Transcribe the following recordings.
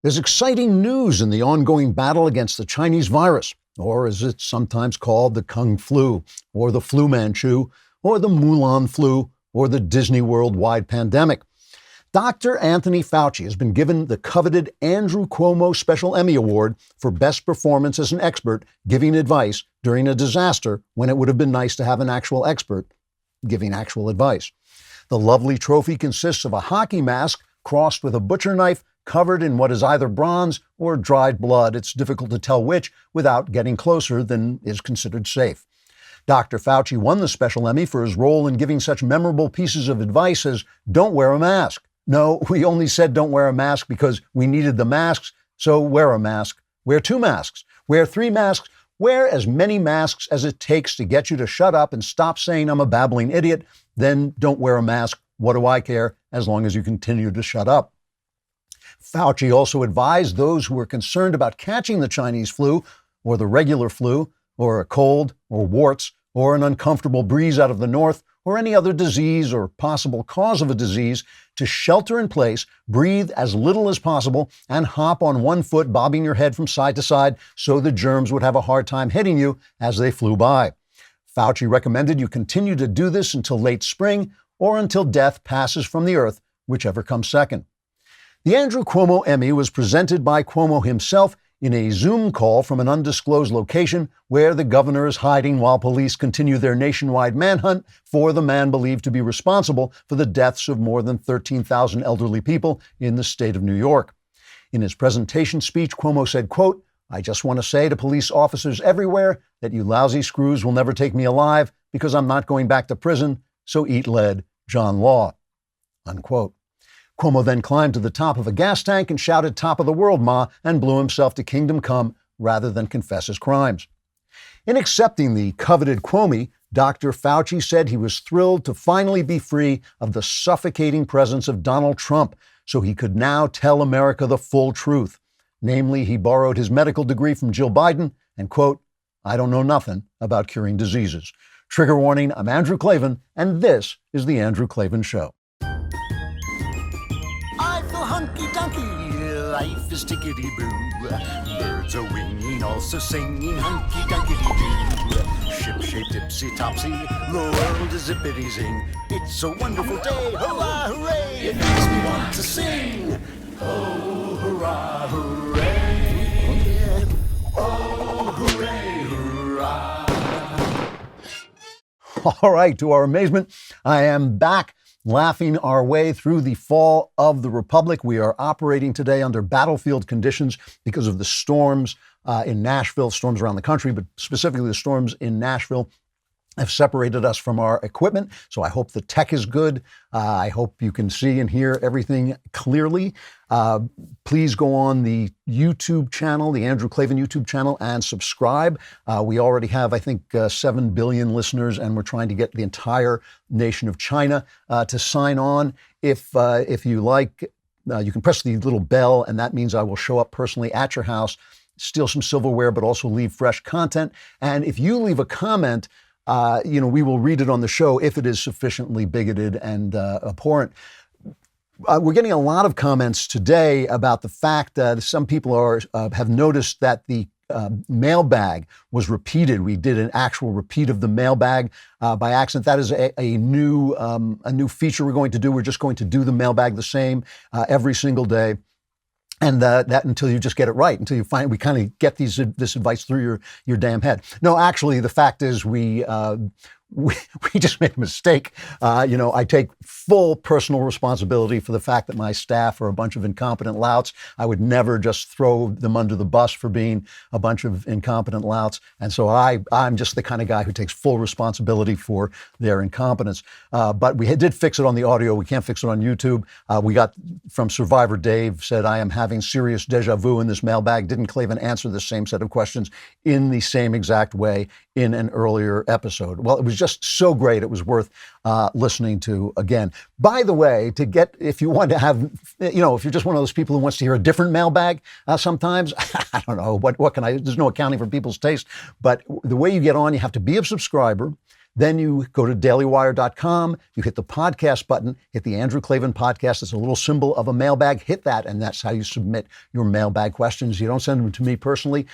There's exciting news in the ongoing battle against the Chinese virus, or as it's sometimes called, the Kung Flu, or the Flu Manchu, or the Mulan flu, or the Disney World-wide pandemic. Dr. Anthony Fauci has been given the coveted Andrew Cuomo Special Emmy Award for best performance as an expert giving advice during a disaster when it would have been nice to have an actual expert giving actual advice. The lovely trophy consists of a hockey mask crossed with a butcher knife covered in what is either bronze or dried blood. It's difficult to tell which without getting closer than is considered safe. Dr. Fauci won the Special Emmy for his role in giving such memorable pieces of advice as don't wear a mask. No, we only said don't wear a mask because we needed the masks, so wear a mask. Wear 2 masks. Wear 3 masks. Wear as many masks as it takes to get you to shut up and stop saying I'm a babbling idiot. Then don't wear a mask. What do I care, as long as you continue to shut up? Fauci also advised those who were concerned about catching the Chinese flu, or the regular flu, or a cold, or warts, or an uncomfortable breeze out of the north, or any other disease or possible cause of a disease, to shelter in place, breathe as little as possible, and hop on one foot, bobbing your head from side to side so the germs would have a hard time hitting you as they flew by. Fauci recommended you continue to do this until late spring or until death passes from the earth, whichever comes second. The Andrew Cuomo Emmy was presented by Cuomo himself in a Zoom call from an undisclosed location where the governor is hiding while police continue their nationwide manhunt for the man believed to be responsible for the deaths of more than 13,000 elderly people in the state of New York. In his presentation speech, Cuomo said, quote, "I just want to say to police officers everywhere that you lousy screws will never take me alive because I'm not going back to prison, so eat lead, John Law," unquote. Cuomo then climbed to the top of a gas tank and shouted "Top of the world, Ma," and blew himself to kingdom come rather than confess his crimes. In accepting the coveted Cuomo, Dr. Fauci said he was thrilled to finally be free of the suffocating presence of Donald Trump so he could now tell America the full truth. Namely, he borrowed his medical degree from Jill Biden and, quote, "I don't know nothing about curing diseases." Trigger warning, I'm Andrew Klavan, and this is The Andrew Klavan Show. Hunky-dunky, life is tickety-boo. Birds are winging, also singing hunky-dunky-doo. Ship-shape, tipsy-topsy, the world is zippity-zing. It's a wonderful day, hurrah, hooray! It makes me want to sing. Oh, hurrah, hooray! Oh, hooray, hurrah! All right, to our amazement, I am back, laughing our way through the fall of the Republic. We are operating today under battlefield conditions because of the storms in Nashville, storms around the country, but specifically the storms in Nashville have separated us from our equipment. So I hope the tech is good. I hope you can see and hear everything clearly. Please go on the YouTube channel, the Andrew Klavan YouTube channel, and subscribe. We already have, I think, 7 billion listeners, and we're trying to get the entire nation of China to sign on. If you like, you can press the little bell, and that means I will show up personally at your house, steal some silverware, but also leave fresh content. And if you leave a comment, we will read it on the show if it is sufficiently bigoted and abhorrent. We're getting a lot of comments today about the fact that some people have noticed that the mailbag was repeated. We did an actual repeat of the mailbag by accident. That is a new feature we're going to do. We're just going to do the mailbag the same every single day. And that until you just get it right, until you find we kind of get this advice through your damn head. No, actually, the fact is we just made a mistake. I take full personal responsibility for the fact that my staff are a bunch of incompetent louts. I would never just throw them under the bus for being a bunch of incompetent louts. And so I'm just the kind of guy who takes full responsibility for their incompetence. But we did fix it on the audio. We can't fix it on YouTube. We got from Survivor Dave said, "I am having serious deja vu in this mailbag. Didn't Klavan answer the same set of questions in the same exact way in an earlier episode?" Well, it was just so great. It was worth listening to again. By the way, if you want to have, if you're just one of those people who wants to hear a different mailbag sometimes, I don't know, what can there's no accounting for people's taste, but the way you get on, you have to be a subscriber. Then you go to dailywire.com, you hit the podcast button, hit the Andrew Klavan podcast. It's a little symbol of a mailbag. Hit that, and that's how you submit your mailbag questions. You don't send them to me personally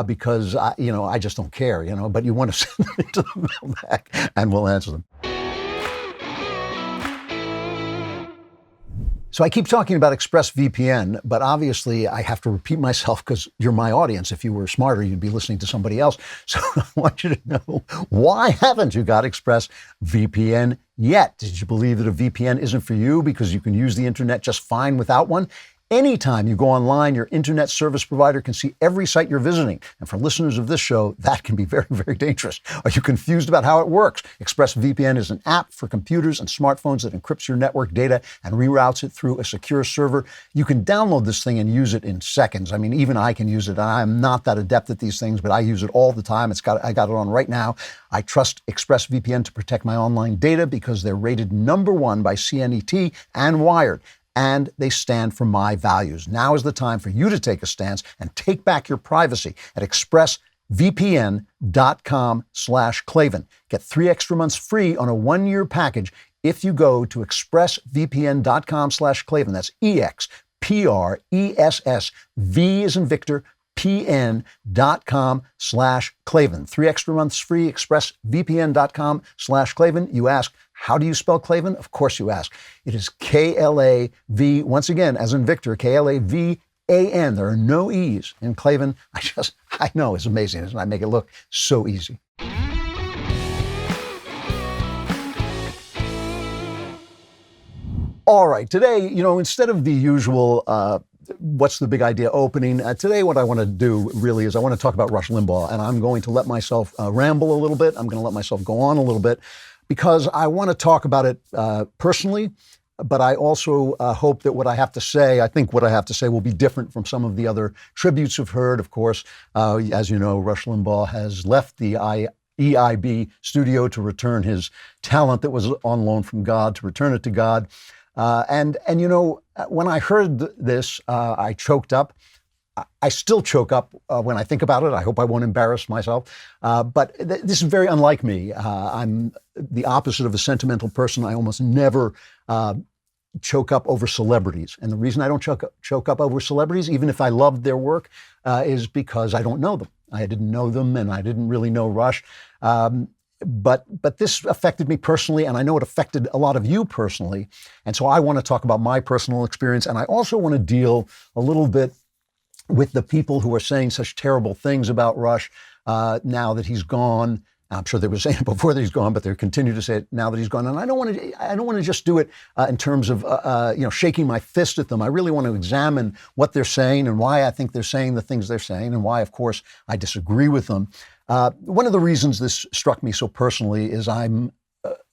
because, I just don't care, but you want to send them into the mailbag, and we'll answer them. So I keep talking about ExpressVPN, but obviously I have to repeat myself because you're my audience. If you were smarter, you'd be listening to somebody else. So I want you to know, why haven't you got ExpressVPN yet? Did you believe that a VPN isn't for you because you can use the internet just fine without one? Anytime you go online, your internet service provider can see every site you're visiting. And for listeners of this show, that can be very, very dangerous. Are you confused about how it works? ExpressVPN is an app for computers and smartphones that encrypts your network data and reroutes it through a secure server. You can download this thing and use it in seconds. I mean, even I can use it. I'm not that adept at these things, but I use it all the time. I got it on right now. I trust ExpressVPN to protect my online data because they're rated #1 by CNET and Wired. And they stand for my values. Now is the time for you to take a stance and take back your privacy at expressvpn.com/Klavan. Get 3 extra months free on a 1-year package if you go to expressvpn.com/Klavan. That's EXPRESSV as in Victor, pn.com/Klavan. 3 extra months free, expressvpn.com/Klavan. You ask, how do you spell Klavan? Of course you ask. It is Klav, once again, as in Victor, Klavan. There are no E's in Klavan. I know, it's amazing, isn't it? I make it look so easy. All right, today, instead of the usual what's the big idea opening, today what I want to do really is I want to talk about Rush Limbaugh, and I'm going to let myself ramble a little bit. I'm going to let myself go on a little bit because I want to talk about it personally, but I also hope that what I have to say, I think what I have to say will be different from some of the other tributes you've heard. Of course, as you know, Rush Limbaugh has left the EIB studio to return his talent that was on loan from God, to return it to God. And when I heard this, I choked up. I still choke up when I think about it. I hope I won't embarrass myself. But this is very unlike me. I'm the opposite of a sentimental person. I almost never choke up over celebrities. And the reason I don't choke up over celebrities, even if I loved their work, is because I don't know them. I didn't know them, and I didn't really know Rush. But this affected me personally, and I know it affected a lot of you personally. And so I want to talk about my personal experience, and I also want to deal a little bit with the people who are saying such terrible things about Rush now that he's gone. I'm sure they were saying it before that he's gone, but they continue to say it now that he's gone. And I don't want to just do it in terms of shaking my fist at them. I really want to examine what they're saying and why I think they're saying the things they're saying, and why, of course, I disagree with them. One of the reasons this struck me so personally is I'm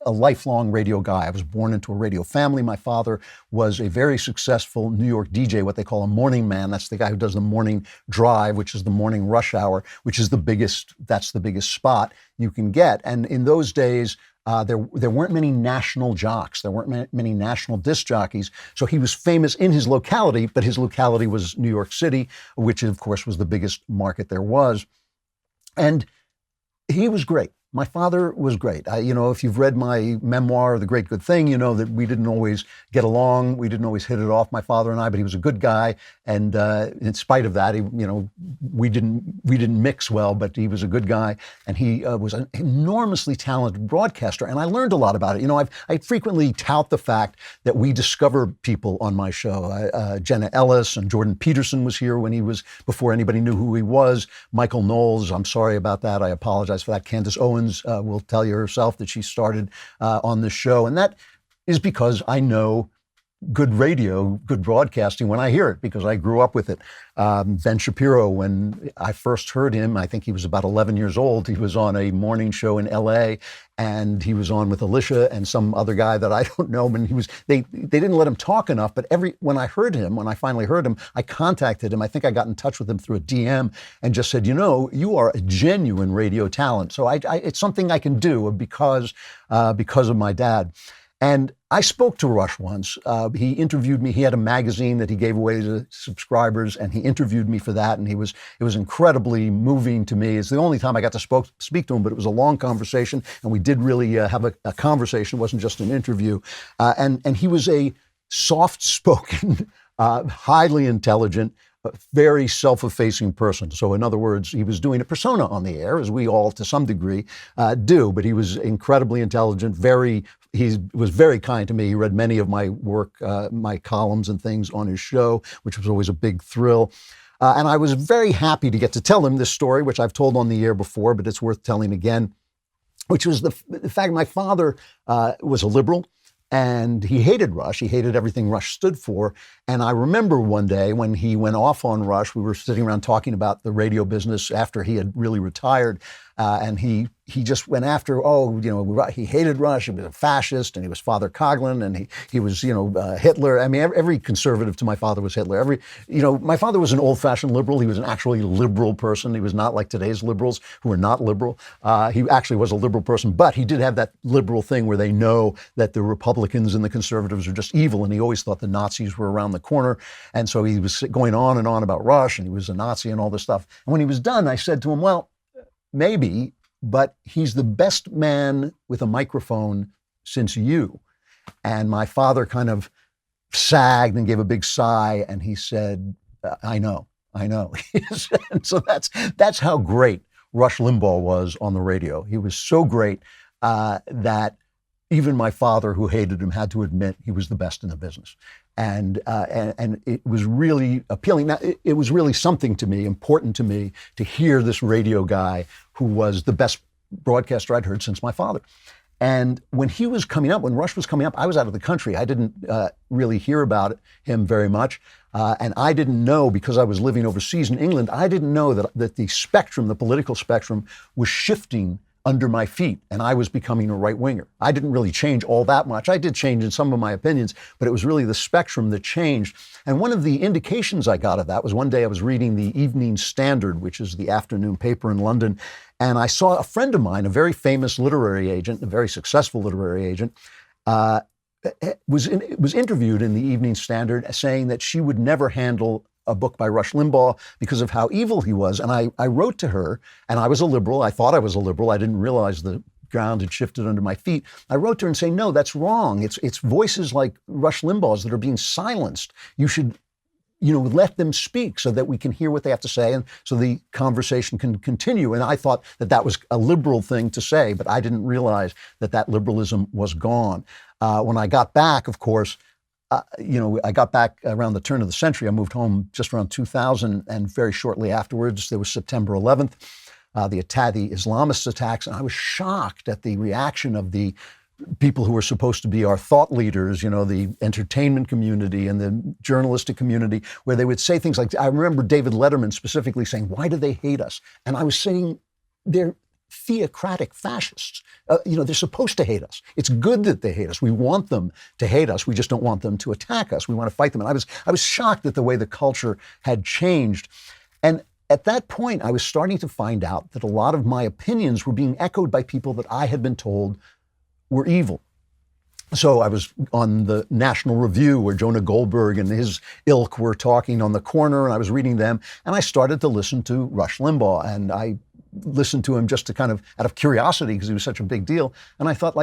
a lifelong radio guy. I was born into a radio family. My father was a very successful New York DJ, what they call a morning man. That's the guy who does the morning drive, which is the morning rush hour, which is that's the biggest spot you can get. And in those days, there weren't many national jocks. There weren't many national disc jockeys. So he was famous in his locality, but his locality was New York City, which of course was the biggest market there was. And he was great. My father was great. If you've read my memoir, The Great Good Thing, you know that we didn't always get along. We didn't always hit it off, my father and I, but he was a good guy. And in spite of that, we didn't mix well, but he was a good guy. And he was an enormously talented broadcaster. And I learned a lot about it. I frequently tout the fact that we discover people on my show. Jenna Ellis and Jordan Peterson was here before anybody knew who he was. Michael Knowles, I'm sorry about that. I apologize for that. Candace Owens will tell you herself that she started on this show. And that is because I know good radio, good broadcasting when I hear it, because I grew up with it. Ben Shapiro, when I first heard him, I think he was about 11 years old. He was on a morning show in LA, and he was on with Alicia and some other guy that I don't know. And they didn't let him talk enough. But when I finally heard him, I contacted him. I think I got in touch with him through a DM and just said, you are a genuine radio talent. So it's something I can do because of my dad. And I spoke to Rush once. He interviewed me. He had a magazine that he gave away to subscribers, and he interviewed me for that. And it was incredibly moving to me. It's the only time I got to speak to him, but it was a long conversation, and we did really have a conversation. It wasn't just an interview. And he was a soft-spoken, highly intelligent, very self-effacing person. So in other words, he was doing a persona on the air, as we all to some degree do, but he was incredibly intelligent, he was very kind to me. He read many of my work, my columns and things on his show, which was always a big thrill. And I was very happy to get to tell him this story, which I've told on the air before, but it's worth telling again, which was the fact my father was a liberal. And he hated Rush. He hated everything Rush stood for. And I remember one day when he went off on Rush, we were sitting around talking about the radio business after he had really retired. And he just went after, he hated Rush. He was a fascist, and he was Father Coughlin, and he was, Hitler. I mean, every conservative to my father was Hitler. My father was an old-fashioned liberal. He was an actually liberal person. He was not like today's liberals who are not liberal. He actually was a liberal person, but he did have that liberal thing where they know that the Republicans and the conservatives are just evil, and he always thought the Nazis were around the corner. And so he was going on and on about Rush, and he was a Nazi and all this stuff. And when he was done, I said to him, well, maybe, but he's the best man with a microphone since you. And my father kind of sagged and gave a big sigh, and he said, I know. And so that's how great Rush Limbaugh was on the radio. He was so great that even my father, who hated him, had to admit he was the best in the business. And it was really appealing. Now, it was really something to me, important to me, to hear this radio guy who was the best broadcaster I'd heard since my father. And when he was coming up, when Rush was coming up, I was out of the country. I didn't really hear about him very much. And I didn't know, because I was living overseas in England, I didn't know that the spectrum, the political spectrum, was shifting under my feet, and I was becoming a right-winger. I didn't really change all that much. I did change in some of my opinions, but it was really the spectrum that changed. And one of the indications I got of that was one day I was reading the Evening Standard, which is the afternoon paper in London, and I saw a friend of mine, a very famous literary agent, a very successful literary agent, was interviewed in the Evening Standard saying that she would never handle a book by Rush Limbaugh because of how evil he was. And I wrote to her, and I was a liberal. I thought I was a liberal. I didn't realize the ground had shifted under my feet. I wrote to her and saying, no, that's wrong. It's voices like Rush Limbaugh's that are being silenced. You should, let them speak so that we can hear what they have to say, and so the conversation can continue. And I thought that was a liberal thing to say, but I didn't realize that liberalism was gone. When I got back, of course, I got back around the turn of the century. I moved home just around 2000, and very shortly afterwards, there was September 11th, the Islamist attacks, and I was shocked at the reaction of the people who were supposed to be our thought leaders, the entertainment community and the journalistic community, where they would say things like, I remember David Letterman specifically saying, why do they hate us? And I was saying, they're theocratic fascists. They're supposed to hate us. It's good that they hate us. We want them to hate us. We just don't want them to attack us. We want to fight them. And I was shocked at the way the culture had changed. And at that point, I was starting to find out that a lot of my opinions were being echoed by people that I had been told were evil. So I was on the National Review where Jonah Goldberg and his ilk were talking on the corner, and I was reading them, and I started to listen to Rush Limbaugh, and I listened to him just to kind of out of curiosity because he was such a big deal. And I thought,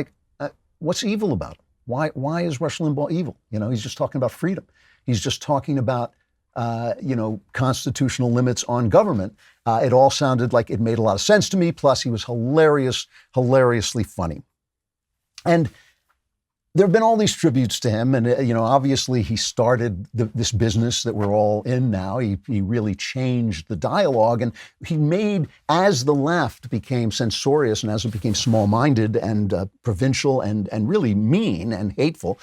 what's evil about him? Why is Rush Limbaugh evil? He's just talking about freedom. He's just talking about, constitutional limits on government. It all sounded like it made a lot of sense to me. Plus, he was hilariously funny. And there have been all these tributes to him, and obviously he started this business that we're all in now. He really changed the dialogue, and he made, as the left became censorious and as it became small-minded and provincial and really mean and hateful,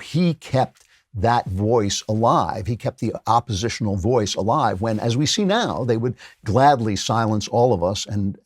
he kept that voice alive. He kept the oppositional voice alive when, as we see now, they would gladly silence all of us and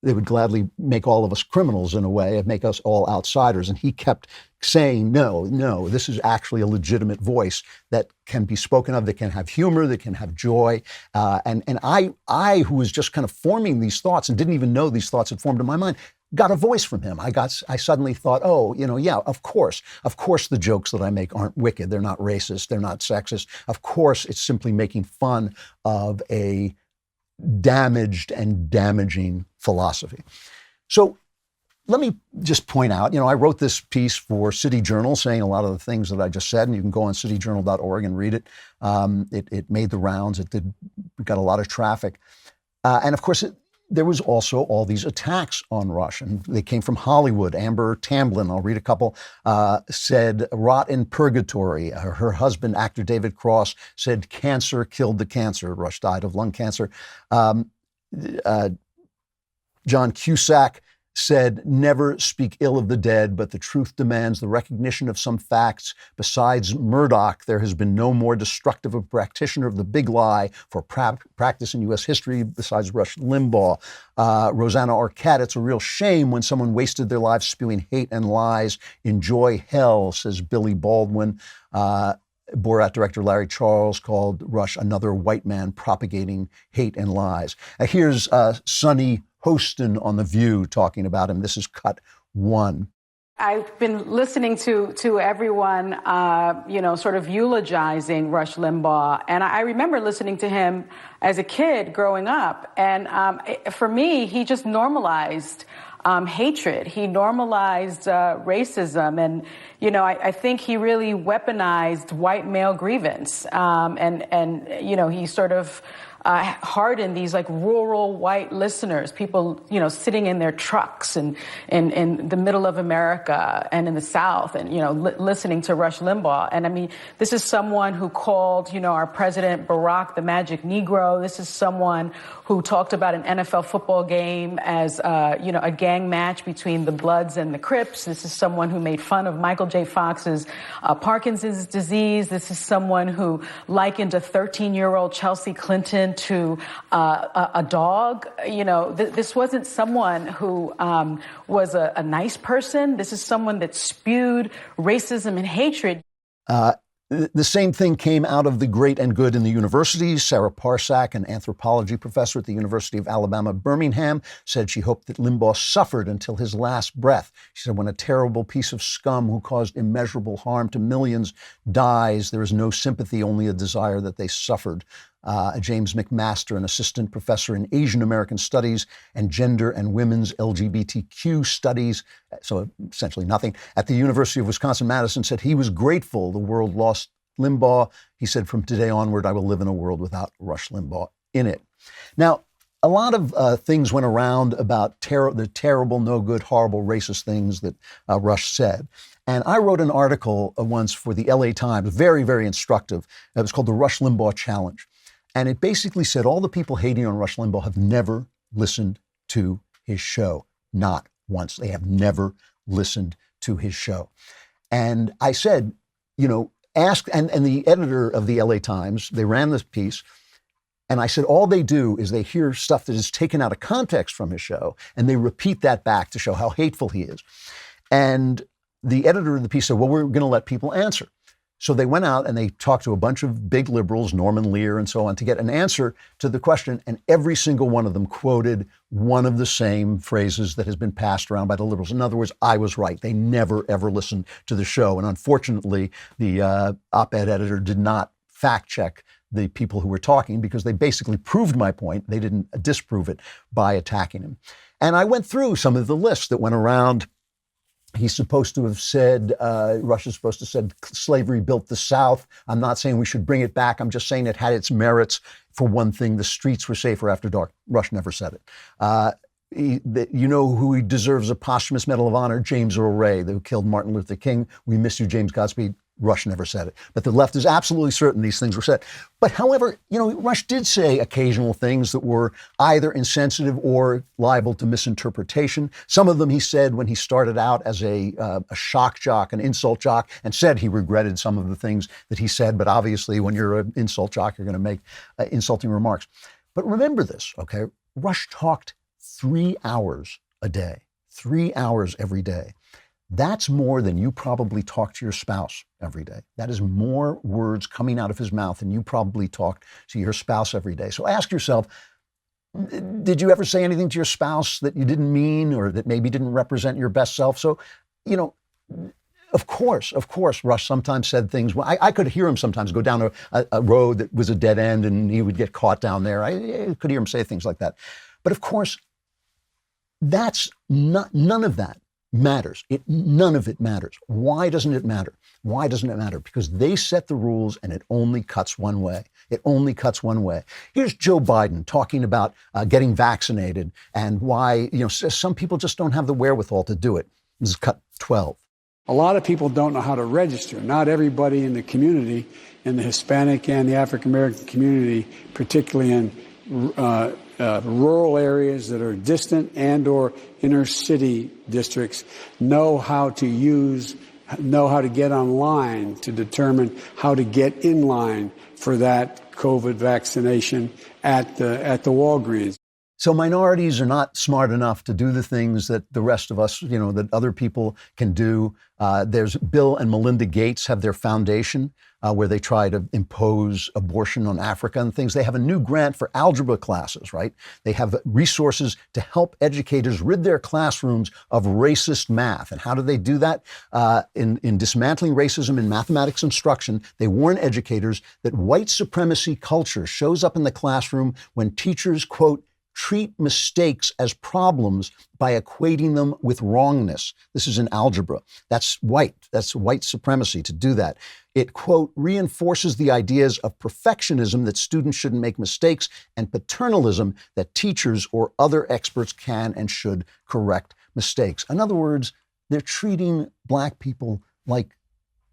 they would gladly make all of us criminals in a way and make us all outsiders. And he kept saying, no, this is actually a legitimate voice that can be spoken of, that can have humor, that can have joy. And I, who was just kind of forming these thoughts and didn't even know these thoughts had formed in my mind, got a voice from him. I suddenly thought, oh, yeah, of course the jokes that I make aren't wicked. They're not racist. They're not sexist. Of course, it's simply making fun of a damaged and damaging philosophy. So let me just point out, I wrote this piece for City Journal saying a lot of the things that I just said, and you can go on cityjournal.org and read it. It made the rounds. It got a lot of traffic. And of course, there was also all these attacks on Rush, and they came from Hollywood. Amber Tamblyn, I'll read a couple, said rot in purgatory. Her husband, actor David Cross, said cancer killed the cancer. Rush died of lung cancer. John Cusack said, never speak ill of the dead, but the truth demands the recognition of some facts. Besides Murdoch, there has been no more destructive a practitioner of the big lie for practice in U.S. history besides Rush Limbaugh. Rosanna Arquette, it's a real shame when someone wasted their lives spewing hate and lies. Enjoy hell, says Billy Baldwin. Borat director Larry Charles called Rush another white man propagating hate and lies. Here's Sonny Hostin on The View talking about him. This is cut one. I've been listening to everyone, sort of eulogizing Rush Limbaugh. And I remember listening to him as a kid growing up. And for me, he just normalized hatred. He normalized racism. And, I think he really weaponized white male grievance. He sort of hardened these like rural white listeners, people, sitting in their trucks and in the middle of America and in the South and, listening to Rush Limbaugh. And I mean, this is someone who called, our President Barack the Magic Negro. This is someone who talked about an NFL football game as, a gang match between the Bloods and the Crips. This is someone who made fun of Michael J. Fox's Parkinson's disease. This is someone who likened a 13-year-old Chelsea Clinton to a dog. This wasn't someone who was a nice person. This is someone that spewed racism and hatred. The same thing came out of the great and good in the universities. Sarah Parsack, an anthropology professor at the University of Alabama, Birmingham, said she hoped that Limbaugh suffered until his last breath. She said, when a terrible piece of scum who caused immeasurable harm to millions dies, there is no sympathy, only a desire that they suffered. James McMaster, an assistant professor in Asian American studies and gender and women's LGBTQ studies, so essentially nothing, at the University of Wisconsin-Madison, said he was grateful the world lost Limbaugh. He said, from today onward, I will live in a world without Rush Limbaugh in it. Now, a lot of things went around about the terrible, no good, horrible, racist things that Rush said. And I wrote an article once for the LA Times, very, very instructive. It was called The Rush Limbaugh Challenge. And it basically said all the people hating on Rush Limbaugh have never listened to his show. Not once. They have never listened to his show. And I said, ask, and the editor of the LA Times, they ran this piece, and I said, all they do is they hear stuff that is taken out of context from his show, and they repeat that back to show how hateful he is. And the editor of the piece said, well, we're going to let people answer. So they went out and they talked to a bunch of big liberals, Norman Lear and so on, to get an answer to the question. And every single one of them quoted one of the same phrases that has been passed around by the liberals. In other words, I was right. They never, ever listened to the show. And unfortunately, the op-ed editor did not fact check the people who were talking because they basically proved my point. They didn't disprove it by attacking him. And I went through some of the lists that went around. He's supposed to have said, Rush is supposed to have said, slavery built the South. I'm not saying we should bring it back. I'm just saying it had its merits. For one thing, the streets were safer after dark. Rush never said it. You know who he deserves a posthumous Medal of Honor? James Earl Ray, who killed Martin Luther King. We miss you, James Godspeed. Rush never said it. But the left is absolutely certain these things were said. But however, Rush did say occasional things that were either insensitive or liable to misinterpretation. Some of them he said when he started out as a shock jock, an insult jock, and said he regretted some of the things that he said. But obviously, when you're an insult jock, you're going to make insulting remarks. But remember this, okay? Rush talked 3 hours a day, 3 hours every day. That's more than you probably talk to your spouse every day. That is more words coming out of his mouth than you probably talk to your spouse every day. So ask yourself, Did you ever say anything to your spouse that you didn't mean or that maybe didn't represent your best self? So, you know, of course, Rush sometimes said things. Well, I could hear him sometimes go down a road that was a dead end and he would get caught down there. I could hear him say things like that. But of course, none of that matters. None of it matters. Why doesn't it matter? Why doesn't it matter? Because they set the rules and it only cuts one way. It only cuts one way. Here's Joe Biden talking about getting vaccinated and why, some people just don't have the wherewithal to do it. This is cut 12. A lot of people don't know how to register. Not everybody in the community, in the Hispanic and the African American community, particularly in rural areas that are distant and or inner city districts, know how to get online to determine how to get in line for that COVID vaccination at the Walgreens. So minorities are not smart enough to do the things that the rest of us, that other people can do. There's Bill and Melinda Gates have their foundation where they try to impose abortion on Africa and things. They have a new grant for algebra classes, right? They have resources to help educators rid their classrooms of racist math. And how do they do that? In dismantling racism in mathematics instruction, they warn educators that white supremacy culture shows up in the classroom when teachers, quote, treat mistakes as problems by equating them with wrongness. This is in algebra. That's white supremacy to do that. It, quote, reinforces the ideas of perfectionism that students shouldn't make mistakes and paternalism that teachers or other experts can and should correct mistakes. In other words, they're treating Black people like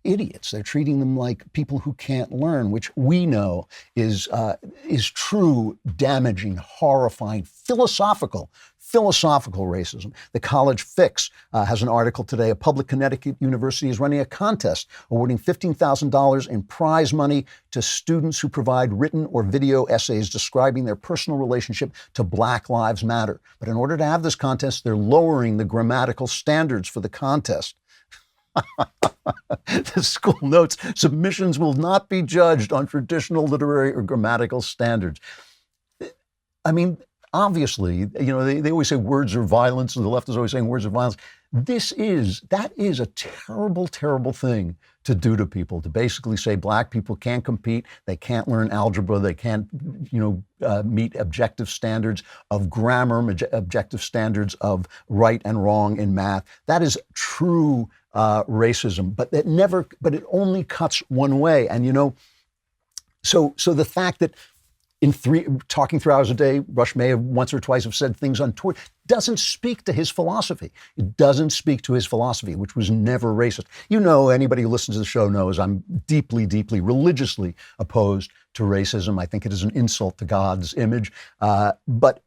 idiots. They're treating them like people who can't learn, which we know is true, damaging, horrifying, philosophical racism. The College Fix has an article today. A public Connecticut university is running a contest awarding $15,000 in prize money to students who provide written or video essays describing their personal relationship to Black Lives Matter. But in order to have this contest, they're lowering the grammatical standards for the contest. The school notes submissions will not be judged on traditional literary or grammatical standards. I mean, obviously, they always say words are violence, and the left is always saying words are violence. That is a terrible, terrible thing to do to people, to basically say Black people can't compete, they can't learn algebra, they can't, meet objective standards of grammar, objective standards of right and wrong in math. That is true racism, but it only cuts one way. And so the fact that talking 3 hours a day, Rush may have once or twice have said things untoward, doesn't speak to his philosophy. It doesn't speak to his philosophy, which was never racist. Anybody who listens to the show knows I'm deeply, deeply religiously opposed to racism. I think it is an insult to God's image. But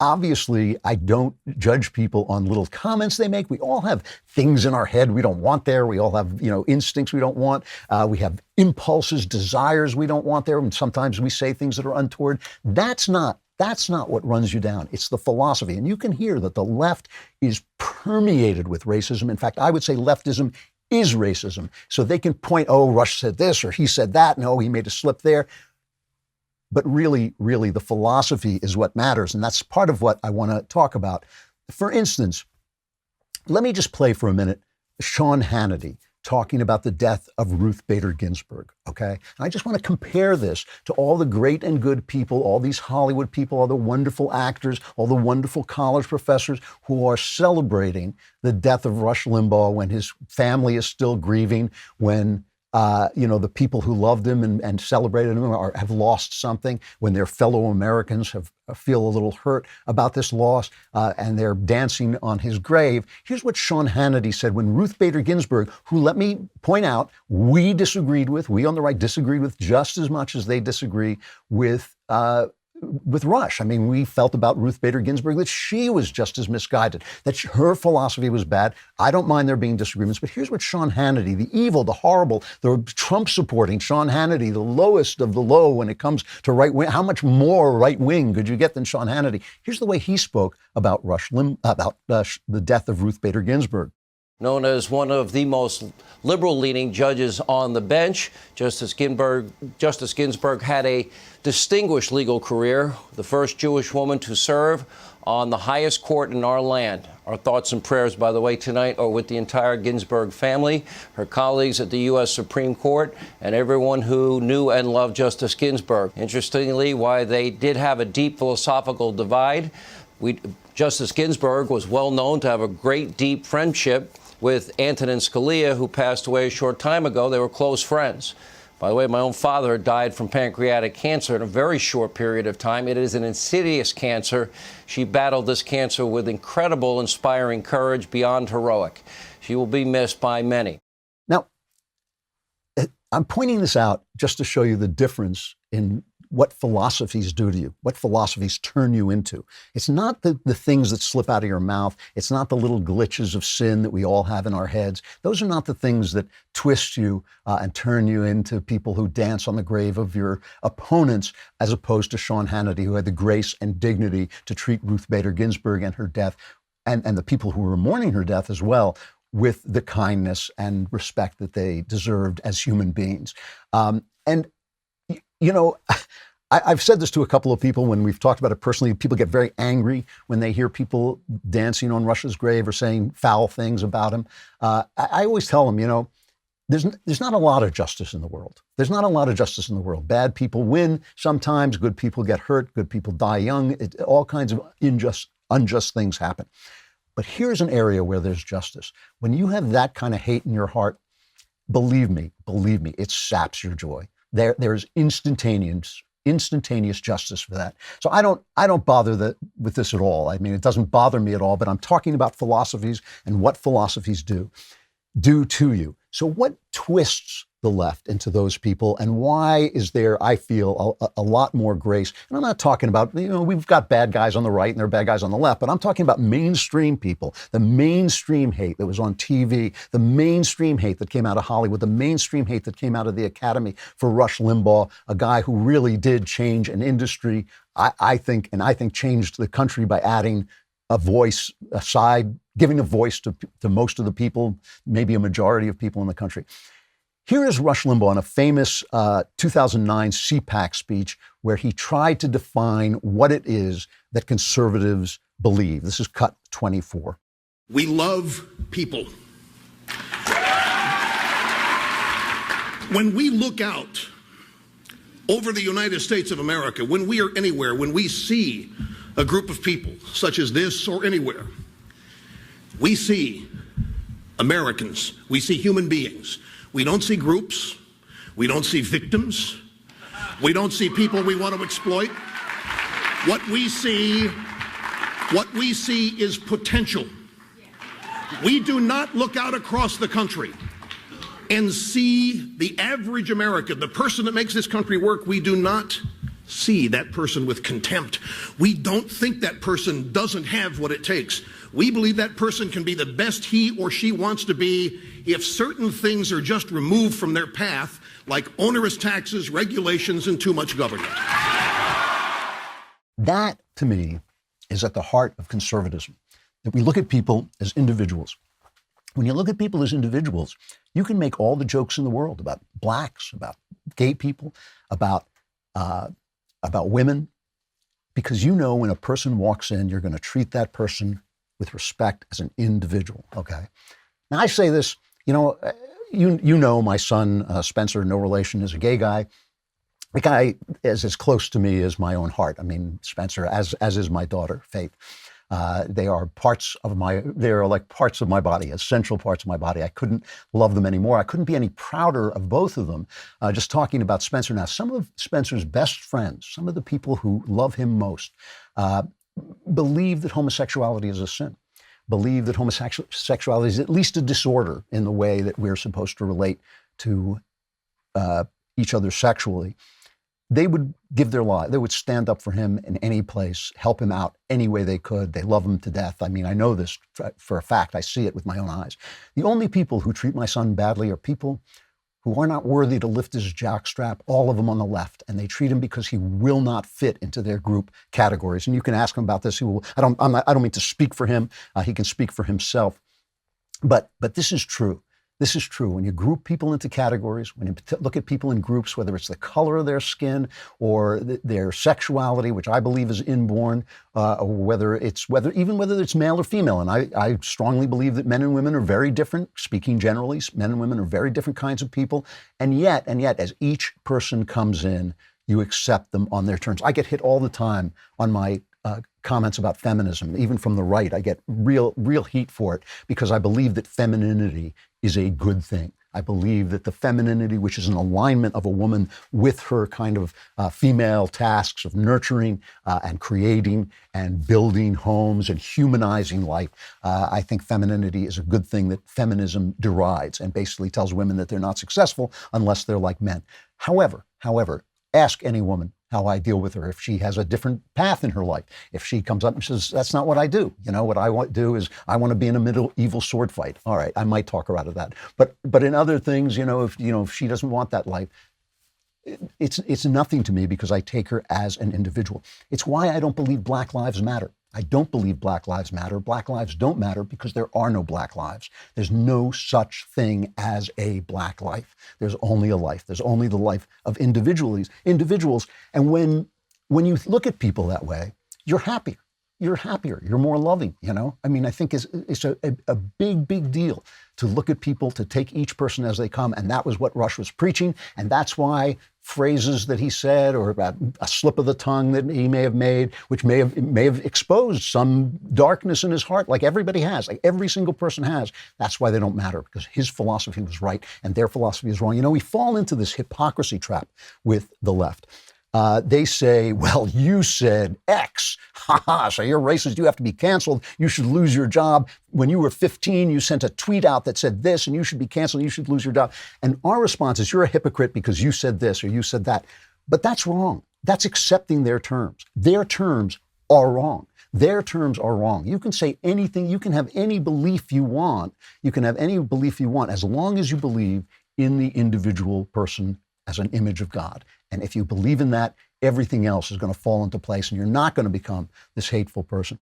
obviously, I don't judge people on little comments they make. We all have things in our head we don't want there. We all have, instincts we don't want. We have impulses, desires we don't want there. And sometimes we say things that are untoward. That's not what runs you down. It's the philosophy. And you can hear that the left is permeated with racism. In fact, I would say leftism is racism. So they can point, oh, Rush said this or he said that. No, he made a slip there. But really, the philosophy is what matters. And that's part of what I want to talk about. For instance, let me just play for a minute Sean Hannity talking about the death of Ruth Bader Ginsburg, okay? And I just want to compare this to all the great and good people, all these Hollywood people, all the wonderful actors, all the wonderful college professors who are celebrating the death of Rush Limbaugh when his family is still grieving, when the people who loved him and celebrated him have lost something, when their fellow Americans feel a little hurt about this loss, and they're dancing on his grave. Here's what Sean Hannity said when Ruth Bader Ginsburg, who, let me point out, we on the right disagreed with just as much as they disagree with Rush. I mean, we felt about Ruth Bader Ginsburg that she was just as misguided, that her philosophy was bad. I don't mind there being disagreements, but here's what Sean Hannity, the evil, the horrible, the Trump-supporting Sean Hannity, the lowest of the low when it comes to right-wing. How much more right-wing could you get than Sean Hannity? Here's the way he spoke about the death of Ruth Bader Ginsburg. Known as one of the most liberal-leaning judges on the bench, Justice Ginsburg had a distinguished legal career, the first Jewish woman to serve on the highest court in our land. Our thoughts and prayers, by the way, tonight are with the entire Ginsburg family, her colleagues at the U.S. Supreme Court, and everyone who knew and loved Justice Ginsburg. Interestingly, while they did have a deep philosophical divide, Justice Ginsburg was well known to have a great, deep friendship with Antonin Scalia, who passed away a short time ago. They were close friends. By the way, my own father died from pancreatic cancer in a very short period of time. It is an insidious cancer. She battled this cancer with incredible, inspiring courage beyond heroic. She will be missed by many. Now, I'm pointing this out just to show you the difference in what philosophies do to you, what philosophies turn you into. It's not the things that slip out of your mouth. It's not the little glitches of sin that we all have in our heads. Those are not the things that twist you and turn you into people who dance on the grave of your opponents, as opposed to Sean Hannity, who had the grace and dignity to treat Ruth Bader Ginsburg and her death, and the people who were mourning her death as well, with the kindness and respect that they deserved as human beings. You know, I've said this to a couple of people when we've talked about it personally. People get very angry when they hear people dancing on Rush's grave or saying foul things about him. I always tell them, you know, there's not a lot of justice in the world. There's not a lot of justice in the world. Bad people win sometimes. Good people get hurt. Good people die young. All kinds of unjust things happen. But here's an area where there's justice. When you have that kind of hate in your heart, believe me, it saps your joy. There's instantaneous justice for that. So I don't bother with this at all. I mean, it doesn't bother me at all, but I'm talking about philosophies and what philosophies do to you. So what twists the left into those people, and why is there, I feel, a lot more grace? And I'm not talking about, you know, we've got bad guys on the right and there are bad guys on the left, but I'm talking about mainstream people, the mainstream hate that was on TV, the mainstream hate that came out of Hollywood, the mainstream hate that came out of the Academy for Rush Limbaugh, a guy who really did change an industry, I think changed the country by adding a voice aside, giving a voice to most of the people, maybe a majority of people in the country. Here is Rush Limbaugh in a famous 2009 CPAC speech where he tried to define what it is that conservatives believe. This is cut 24. We love people. When we look out over the United States of America, when we are anywhere, when we see a group of people such as this or anywhere, we see Americans, we see human beings. We don't see groups. We don't see victims. We don't see people we want to exploit. What we see is potential. We do not look out across the country and see the average American, the person that makes this country work. We do not see that person with contempt. We don't think that person doesn't have what it takes. We believe that person can be the best he or she wants to be if certain things are just removed from their path, like onerous taxes, regulations, and too much government. That, to me, is at the heart of conservatism, that we look at people as individuals. When you look at people as individuals, you can make all the jokes in the world about blacks, about gay people, about women, because you know when a person walks in, you're going to treat that person with respect as an individual, okay? Now, I say this, you know my son, Spencer, no relation, is a gay guy. The guy is as close to me as my own heart. I mean, Spencer, as is my daughter, Faith. They are like parts of my body, essential parts of my body. I couldn't love them anymore. I couldn't be any prouder of both of them. Just talking about Spencer now, some of Spencer's best friends, some of the people who love him most, believe that homosexuality is a sin, believe that homosexuality is at least a disorder in the way that we're supposed to relate to each other sexually. They would give their life. They would stand up for him in any place, help him out any way they could. They love him to death. I mean, I know this for a fact. I see it with my own eyes. The only people who treat my son badly are people who are not worthy to lift his jockstrap, all of them on the left, and they treat him because he will not fit into their group categories. And you can ask him about this. He will. I don't mean to speak for him. He can speak for himself. But this is true. This is true. When you group people into categories, when you look at people in groups, whether it's the color of their skin or their sexuality, which I believe is inborn, or whether it's male or female. And I strongly believe that men and women are very different. Speaking generally, men and women are very different kinds of people. And yet, as each person comes in, you accept them on their terms. I get hit all the time on my comments about feminism, even from the right. I get real heat for it because I believe that femininity is a good thing. I believe that the femininity, which is an alignment of a woman with her kind of female tasks of nurturing and creating and building homes and humanizing life, I think femininity is a good thing that feminism derides and basically tells women that they're not successful unless they're like men. However, ask any woman how I deal with her if she has a different path in her life. If she comes up and says, that's not what I do. What I want to do is I want to be in a medieval sword fight. All right, I might talk her out of that. But in other things, if she doesn't want that life, it's nothing to me because I take her as an individual. It's why I don't believe Black Lives Matter. I don't believe Black Lives Matter. Black lives don't matter because there are no black lives. There's no such thing as a black life. There's only a life. There's only the life of individuals. And when you look at people that way, you're happier. You're happier. You're more loving, I think it's a big deal to look at people, to take each person as they come. And that was what Rush was preaching. And that's why phrases that he said or about a slip of the tongue that he may have made, which may have exposed some darkness in his heart, like everybody has, like every single person has. That's why they don't matter, because his philosophy was right and their philosophy is wrong. We fall into this hypocrisy trap with the left. They say, well, you said X. So you're racist. You have to be canceled. You should lose your job. When you were 15, you sent a tweet out that said this, and you should be canceled. You should lose your job. And our response is, you're a hypocrite because you said this or you said that. But that's wrong. That's accepting their terms. Their terms are wrong. Their terms are wrong. You can say anything. You can have any belief you want. You can have any belief you want as long as you believe in the individual person as an image of God. And if you believe in that, everything else is going to fall into place and you're not going to become this hateful person.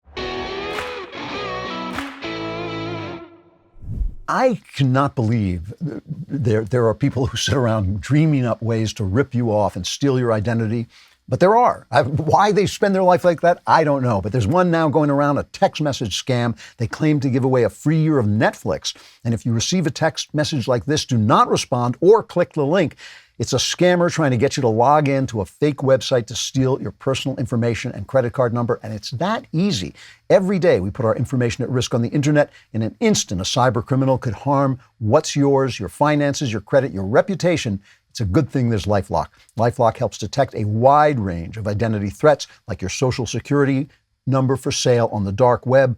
I cannot believe there are people who sit around dreaming up ways to rip you off and steal your identity. But there are. Why they spend their life like that, I don't know. But there's one now going around, a text message scam. They claim to give away a free year of Netflix. And if you receive a text message like this, do not respond or click the link. It's a scammer trying to get you to log in to a fake website to steal your personal information and credit card number. And it's that easy. Every day we put our information at risk on the internet. In an instant, a cyber criminal could harm what's yours, your finances, your credit, your reputation. It's a good thing there's LifeLock. LifeLock helps detect a wide range of identity threats, like your social security number for sale on the dark web.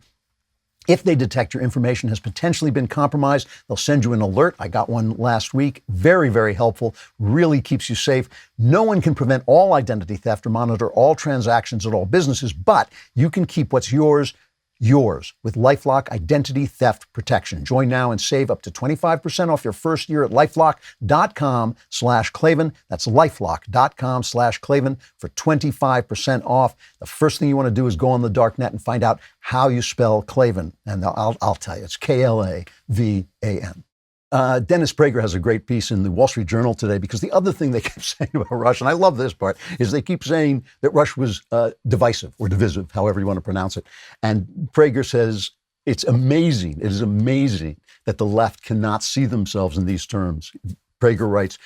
If they detect your information has potentially been compromised, they'll send you an alert. I got one last week. Very, very helpful. Really keeps you safe. No one can prevent all identity theft or monitor all transactions at all businesses, but you can keep what's yours with LifeLock Identity Theft Protection. Join now and save up to 25% off your first year at LifeLock.com/Klavan. That's LifeLock.com/Klavan for 25% off. The first thing you want to do is go on the dark net and find out how you spell Klavan. And I'll tell you, it's Klavan. Dennis Prager has a great piece in the Wall Street Journal today, because the other thing they keep saying about Rush, and I love this part, is they keep saying that Rush was divisive or divisive, however you want to pronounce it. And Prager says, it is amazing that the left cannot see themselves in these terms. Prager writes,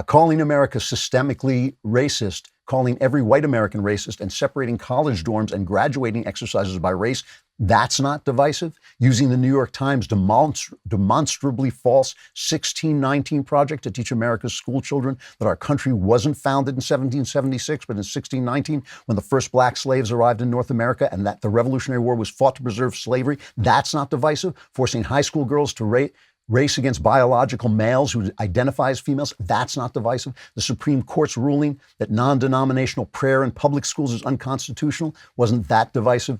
calling America systemically racist, calling every white American racist, and separating college dorms and graduating exercises by race, that's not divisive. Using the New York Times demonstrably false 1619 project to teach America's school children that our country wasn't founded in 1776, but in 1619, when the first black slaves arrived in North America, and that the Revolutionary War was fought to preserve slavery, that's not divisive. Forcing high school girls to race against biological males who identify as females, that's not divisive. The Supreme Court's ruling that non-denominational prayer in public schools is unconstitutional, wasn't that divisive?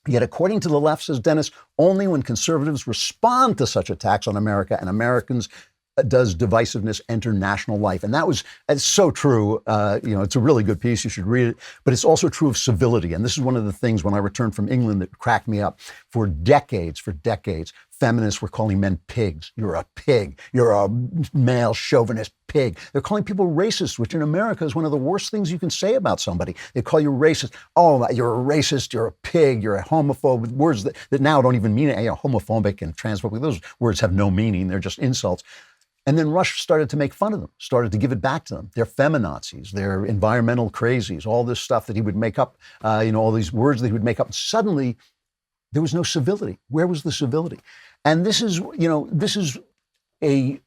Yet, according to the left, says Dennis, only when conservatives respond to such attacks on America and Americans does divisiveness enter national life. And it's so true. It's a really good piece. You should read it. But it's also true of civility. And this is one of the things when I returned from England that cracked me up. For decades, feminists were calling men pigs. You're a pig. You're a male chauvinist pig. They're calling people racist, which in America is one of the worst things you can say about somebody. They call you racist. Oh, you're a racist. You're a pig. You're a homophobe. Words that now don't even mean it. Homophobic and transphobic. Those words have no meaning. They're just insults. And then Rush started to make fun of them, started to give it back to them. They're feminazis, they're environmental crazies, all this stuff that he would make up, all these words that he would make up. And suddenly, there was no civility. Where was the civility? And this is a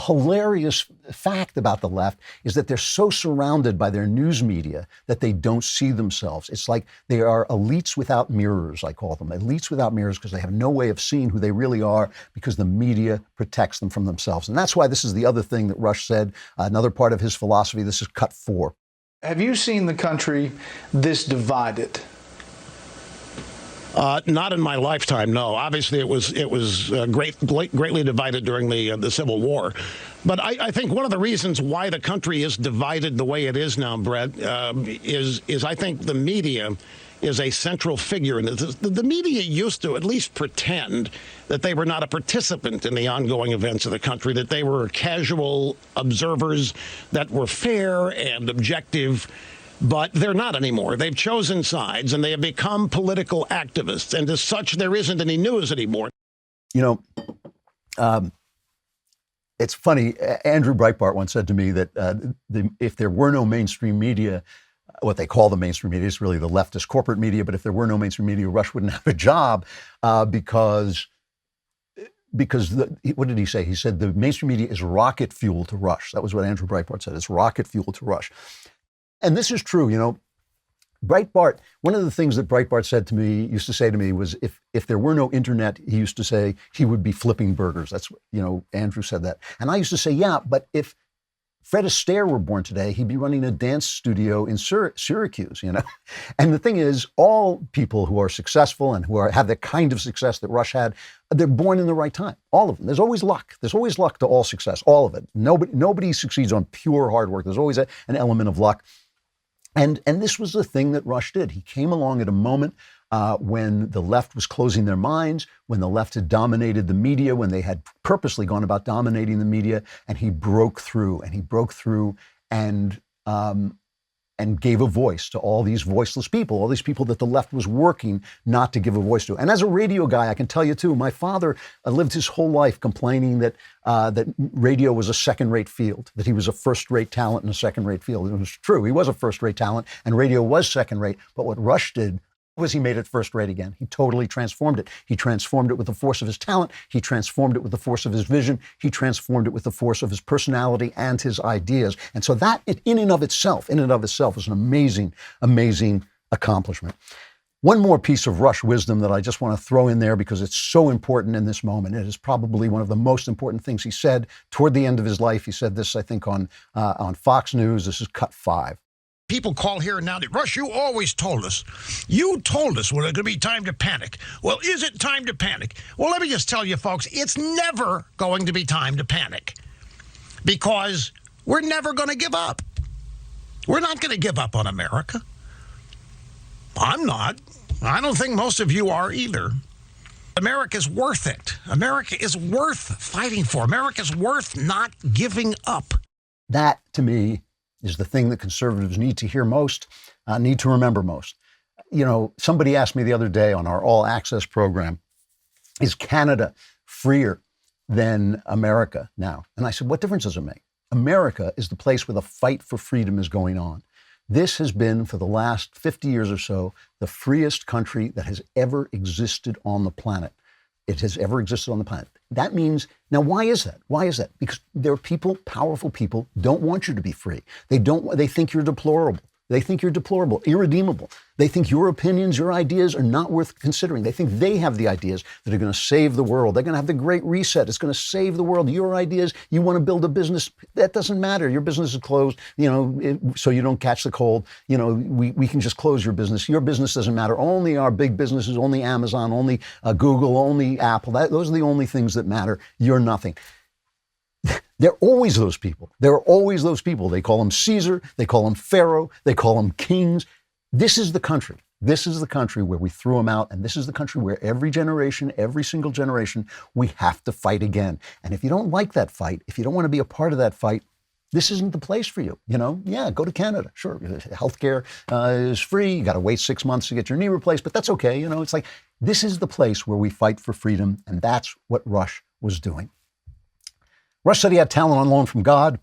hilarious fact about the left, is that they're so surrounded by their news media that they don't see themselves. It's like they are elites without mirrors, I call them. Elites without mirrors, because they have no way of seeing who they really are, because the media protects them from themselves. And that's why this is the other thing that Rush said, another part of his philosophy. This is cut 4. Have you seen the country this divided? Not in my lifetime, no. Obviously, it was greatly divided during the Civil War. But I think one of the reasons why the country is divided the way it is now, Brett, is I think the media is a central figure in this. The media used to at least pretend that they were not a participant in the ongoing events of the country, that they were casual observers that were fair and objective. But they're not anymore. They've chosen sides, and they have become political activists. And as such, there isn't any news anymore. It's funny. Andrew Breitbart once said to me that if there were no mainstream media, what they call the mainstream media is really the leftist corporate media, but if there were no mainstream media, Rush wouldn't have a job because what did he say? He said the mainstream media is rocket fuel to Rush. That was what Andrew Breitbart said. It's rocket fuel to Rush. And this is true, Breitbart, one of the things that Breitbart used to say to me was if there were no internet, he used to say he would be flipping burgers. That's, Andrew said that. And I used to say, yeah, but if Fred Astaire were born today, he'd be running a dance studio in Syracuse, And the thing is, all people who are successful and who have the kind of success that Rush had, they're born in the right time. All of them. There's always luck. There's always luck to all success. All of it. Nobody succeeds on pure hard work. There's always an element of luck. And this was the thing that Rush did. He came along at a moment when the left was closing their minds, when the left had dominated the media, when they had purposely gone about dominating the media, and he broke through and gave a voice to all these voiceless people, all these people that the left was working not to give a voice to. And as a radio guy, I can tell you too, my father lived his whole life complaining that radio was a second-rate field, that he was a first-rate talent in a second-rate field. It was true. He was a first-rate talent, and radio was second-rate. But what Rush did was he made it first rate again. He totally transformed it. He transformed it with the force of his talent. He transformed it with the force of his vision. He transformed it with the force of his personality and his ideas. And so that in and of itself is an amazing, amazing accomplishment. One more piece of Rush wisdom that I just want to throw in there because it's so important in this moment. It is probably one of the most important things he said toward the end of his life. He said this, I think, on Fox News. This is cut 5. People call here and now, Rush, you always told us. You told us when it's going to be time to panic. Well, is it time to panic? Well, let me just tell you, folks, it's never going to be time to panic because we're never going to give up. We're not going to give up on America. I'm not. I don't think most of you are either. America's worth it. America is worth fighting for. America's worth not giving up. That, to me, is the thing that conservatives need to hear most, need to remember most. Somebody asked me the other day on our All Access program, is Canada freer than America now? And I said, what difference does it make? America is the place where the fight for freedom is going on. This has been, for the last 50 years or so, the freest country that has ever existed on the planet. It has ever existed on the planet. That means, now why is that? Why is that? Because there are people, powerful people, don't want you to be free. They think you're deplorable. They think you're deplorable, irredeemable. They think your opinions, your ideas are not worth considering. They think they have the ideas that are going to save the world. They're going to have the Great Reset. It's going to save the world. Your ideas, you want to build a business, that doesn't matter. Your business is closed, so you don't catch the cold. We can just close your business. Your business doesn't matter. Only our big businesses, only Amazon, only Google, only Apple. Those are the only things that matter. You're nothing. They're always those people. There are always those people. They call them Caesar. They call them Pharaoh. They call them kings. This is the country. This is the country where we threw them out, and this is the country where every generation, every single generation, we have to fight again. And if you don't like that fight, if you don't want to be a part of that fight, this isn't the place for you. Yeah, go to Canada. Sure, healthcare is free. You got to wait 6 months to get your knee replaced, but that's okay. It's like, this is the place where we fight for freedom, and that's what Rush was doing. Rush said he had talent on loan from God.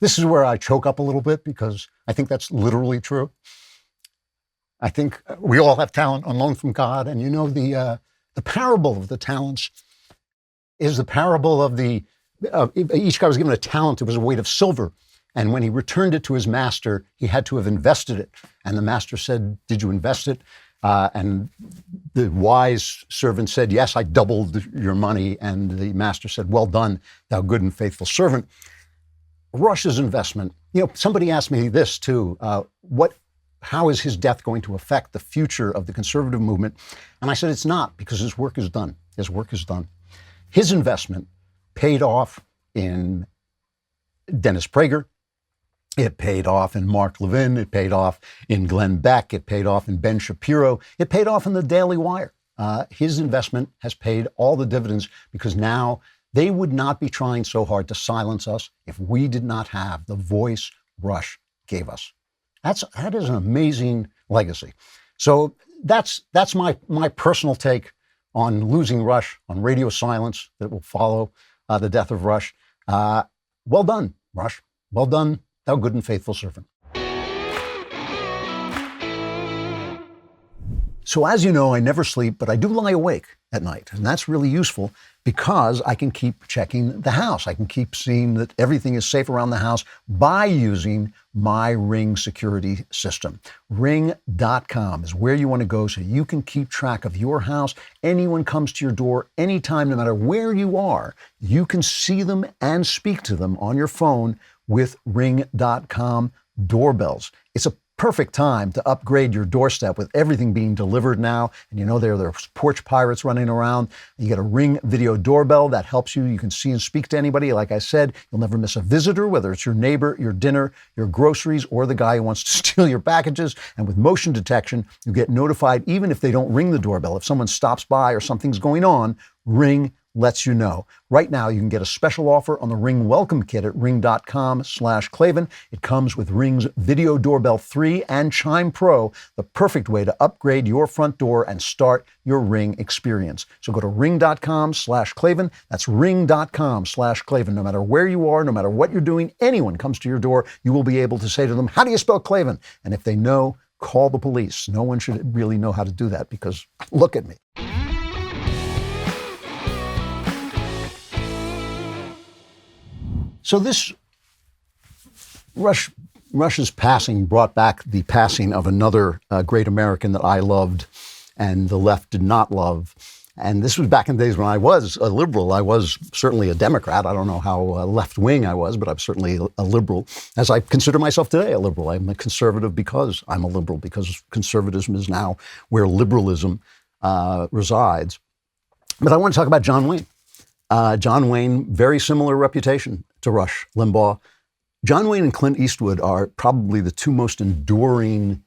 This is where I choke up a little bit because I think that's literally true. I think we all have talent on loan from God, and the parable of the talents is the parable of each guy was given a talent. It was a weight of silver. And when he returned it to his master, he had to have invested it. And the master said, "Did you invest it?" And the wise servant said, "Yes, I doubled your money." And the master said, "Well done, thou good and faithful servant." Rush's investment, somebody asked me this too, how is his death going to affect the future of the conservative movement? And I said, it's not, because his work is done. His work is done. His investment paid off in Dennis Prager. It paid off in Mark Levin. It paid off in Glenn Beck. It paid off in Ben Shapiro. It paid off in the Daily Wire. His investment has paid all the dividends, because now they would not be trying so hard to silence us if we did not have the voice Rush gave us. That is an amazing legacy. So that's my personal take on losing Rush, on radio silence that will follow the death of Rush. Well done, Rush. Well done, thou good and faithful servant. So as you know, I never sleep, but I do lie awake at night. And that's really useful because I can keep checking the house. I can keep seeing that everything is safe around the house by using my Ring security system. Ring.com is where you want to go so you can keep track of your house. Anyone comes to your door anytime, no matter where you are, you can see them and speak to them on your phone with Ring.com doorbells. It's a perfect time to upgrade your doorstep with everything being delivered now. And there are porch pirates running around. You get a Ring video doorbell that helps you. You can see and speak to anybody. Like I said, you'll never miss a visitor, whether it's your neighbor, your dinner, your groceries, or the guy who wants to steal your packages. And with motion detection, you get notified even if they don't ring the doorbell. If someone stops by or something's going on, Ring lets you know. Right now, you can get a special offer on the Ring Welcome Kit at ring.com/Klavan. It comes with Ring's Video Doorbell 3 and Chime Pro, the perfect way to upgrade your front door and start your Ring experience. So go to ring.com/Klavan. That's ring.com/Klavan. No matter where you are, no matter what you're doing, anyone comes to your door, you will be able to say to them, "How do you spell Klavan?" And if they know, call the police. No one should really know how to do that, because look at me. So this Rush's passing brought back the passing of another great American that I loved and the left did not love. And this was back in the days when I was a liberal. I was certainly a Democrat. I don't know how left-wing I was, but I'm certainly a liberal, as I consider myself today a liberal. I'm a conservative because I'm a liberal, because conservatism is now where liberalism resides. But I want to talk about John Wayne. John Wayne, very similar reputation to Rush Limbaugh. John Wayne and Clint Eastwood are probably the two most enduring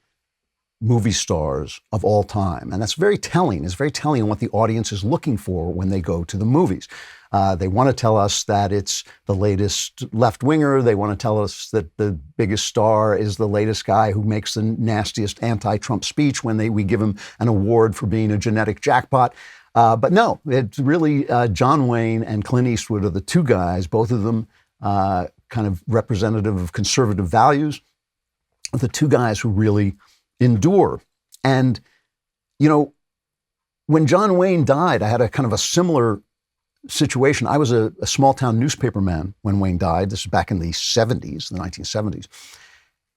movie stars of all time. And that's very telling. It's very telling on what the audience is looking for when they go to the movies. They want to tell us that it's the latest left-winger. They want to tell us that the biggest star is the latest guy who makes the nastiest anti-Trump speech when we give him an award for being a genetic jackpot. But no, it's really John Wayne and Clint Eastwood are the two guys, both of them kind of representative of conservative values, the two guys who really endure. And, when John Wayne died, I had a kind of a similar situation. I was a small-town newspaperman when Wayne died. This is back in the 70s, the 1970s.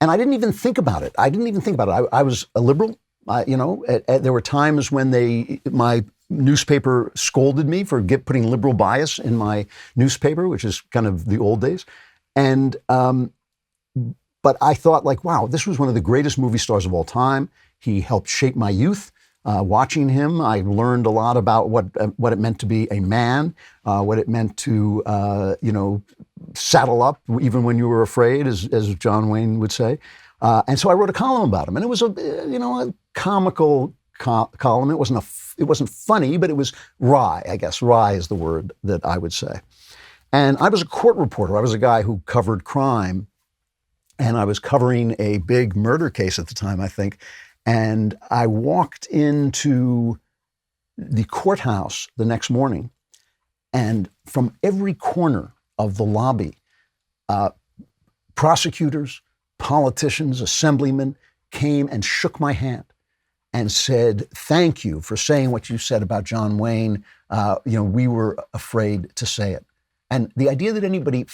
And I didn't even think about it. I was a liberal. There were times when my newspaper scolded me for putting liberal bias in my newspaper, which is kind of the old days. And but I thought, wow, this was one of the greatest movie stars of all time. He helped shape my youth. Watching him, I learned a lot about what it meant to be a man, what it meant to saddle up even when you were afraid, as John Wayne would say. And so I wrote a column about him, and it was a comical column. It wasn't funny, but it was wry. I guess wry is the word that I would say. And I was a court reporter. I was a guy who covered crime, and I was covering a big murder case at the time, I think. And I walked into the courthouse the next morning, and from every corner of the lobby, prosecutors, politicians, assemblymen came and shook my hand and said, "Thank you for saying what you said about John Wayne. We were afraid to say it." And the idea that anybody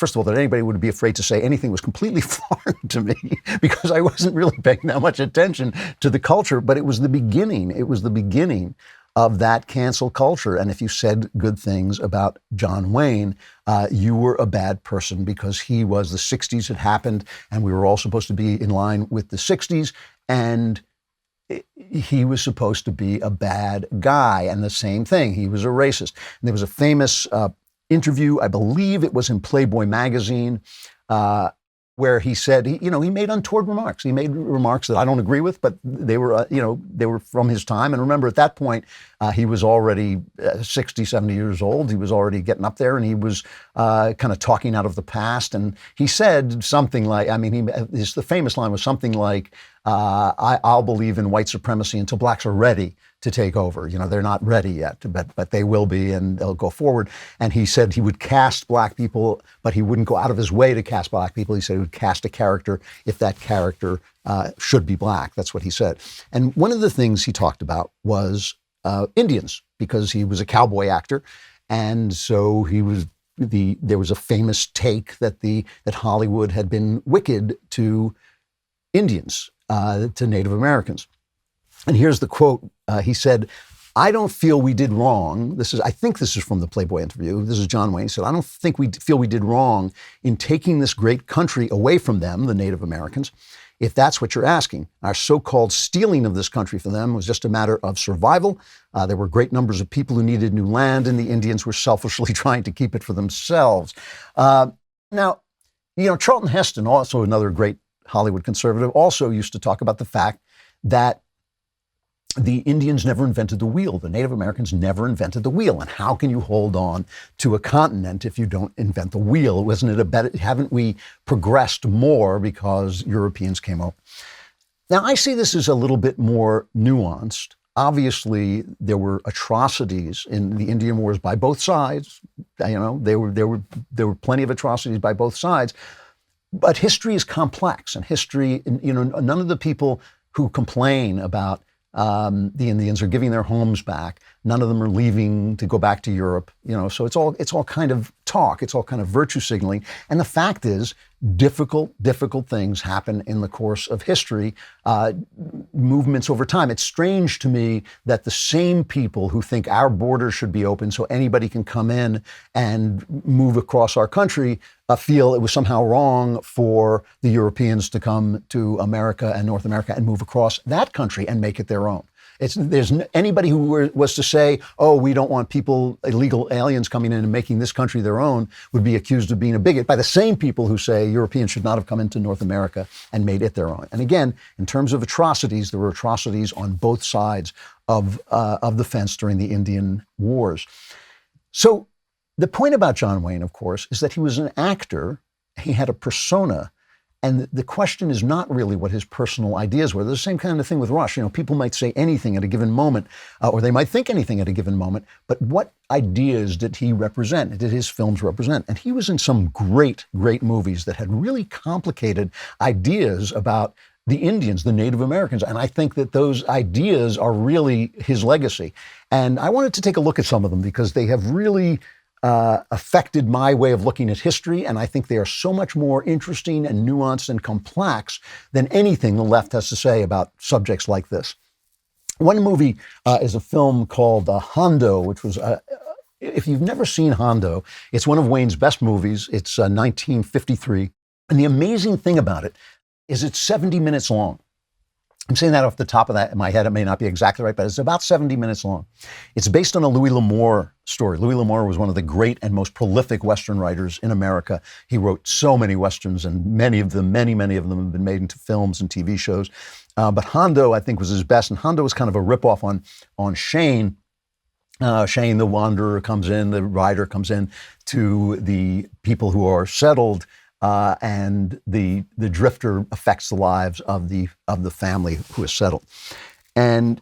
would be afraid to say anything was completely foreign to me, because I wasn't really paying that much attention to the culture. But it was the beginning. It was the beginning of that cancel culture. And if you said good things about John Wayne, you were a bad person, because he was, the 60s had happened, and we were all supposed to be in line with the 60s. And he was supposed to be a bad guy. And the same thing, he was a racist. And there was a famous interview, I believe it was in Playboy magazine, where he said, he made untoward remarks. He made remarks that I don't agree with, but they were from his time. And remember, at that point, he was already 60, 70 years old. He was already getting up there, and he was kind of talking out of the past. And he said something like, the famous line was something like, I'll believe in white supremacy until blacks are ready to take over. They're not ready yet, but they will be, and they'll go forward. And he said he would cast black people, but he wouldn't go out of his way to cast black people. He said he would cast a character if that character should be black. That's what he said. And one of the things he talked about was Indians, because he was a cowboy actor. And so there was a famous take that Hollywood had been wicked to Indians, to Native Americans. And here's the quote. He said, "I don't feel we did wrong." I think this is from the Playboy interview. This is John Wayne. He said, "I don't think we feel we did wrong in taking this great country away from them, the Native Americans, if that's what you're asking. Our so-called stealing of this country from them was just a matter of survival. There were great numbers of people who needed new land, and the Indians were selfishly trying to keep it for themselves." Now, Charlton Heston, also another great Hollywood conservative, also used to talk about the fact that the Indians never invented the wheel. The Native Americans never invented the wheel. And how can you hold on to a continent if you don't invent the wheel? Haven't we progressed more because Europeans came up? Now, I see this as a little bit more nuanced. Obviously, there were atrocities in the Indian Wars by both sides. There were plenty of atrocities by both sides. But history is complex, and history, none of the people who complain about the Indians are giving their homes back. None of them are leaving to go back to Europe. So it's all kind of talk. It's all kind of virtue signaling. And the fact is, difficult things happen in the course of history, movements over time. It's strange to me that the same people who think our borders should be open so anybody can come in and move across our country feel it was somehow wrong for the Europeans to come to America and North America and move across that country and make it their own. There's anybody who was to say, "Oh, we don't want illegal aliens coming in and making this country their own," would be accused of being a bigot by the same people who say Europeans should not have come into North America and made it their own. And again, in terms of atrocities, there were atrocities on both sides of the fence during the Indian Wars. So the point about John Wayne, of course, is that he was an actor. He had a persona. And the question is not really what his personal ideas were. There's the same kind of thing with Rush. People might say anything at a given moment, or they might think anything at a given moment, but what ideas did he represent? Did his films represent? And he was in some great movies that had really complicated ideas about the Indians, the Native Americans. And I think that those ideas are really his legacy. And I wanted to take a look at some of them because they have really affected my way of looking at history, and I think they are so much more interesting and nuanced and complex than anything the left has to say about subjects like this. One movie is a film called Hondo, which was, if you've never seen Hondo, it's one of Wayne's best movies. It's 1953, and the amazing thing about it is it's 70 minutes long. I'm saying that off the top of that in my head. It may not be exactly right, but it's about 70 minutes long. It's based on a Louis L'Amour story. Louis L'Amour was one of the great and most prolific Western writers in America. He wrote so many Westerns, and many of them have been made into films and TV shows. But Hondo, I think, was his best. And Hondo was kind of a ripoff on Shane. Shane, the wanderer, comes in, the rider comes in to the people who are settled, and the drifter affects the lives of the family who is settled. And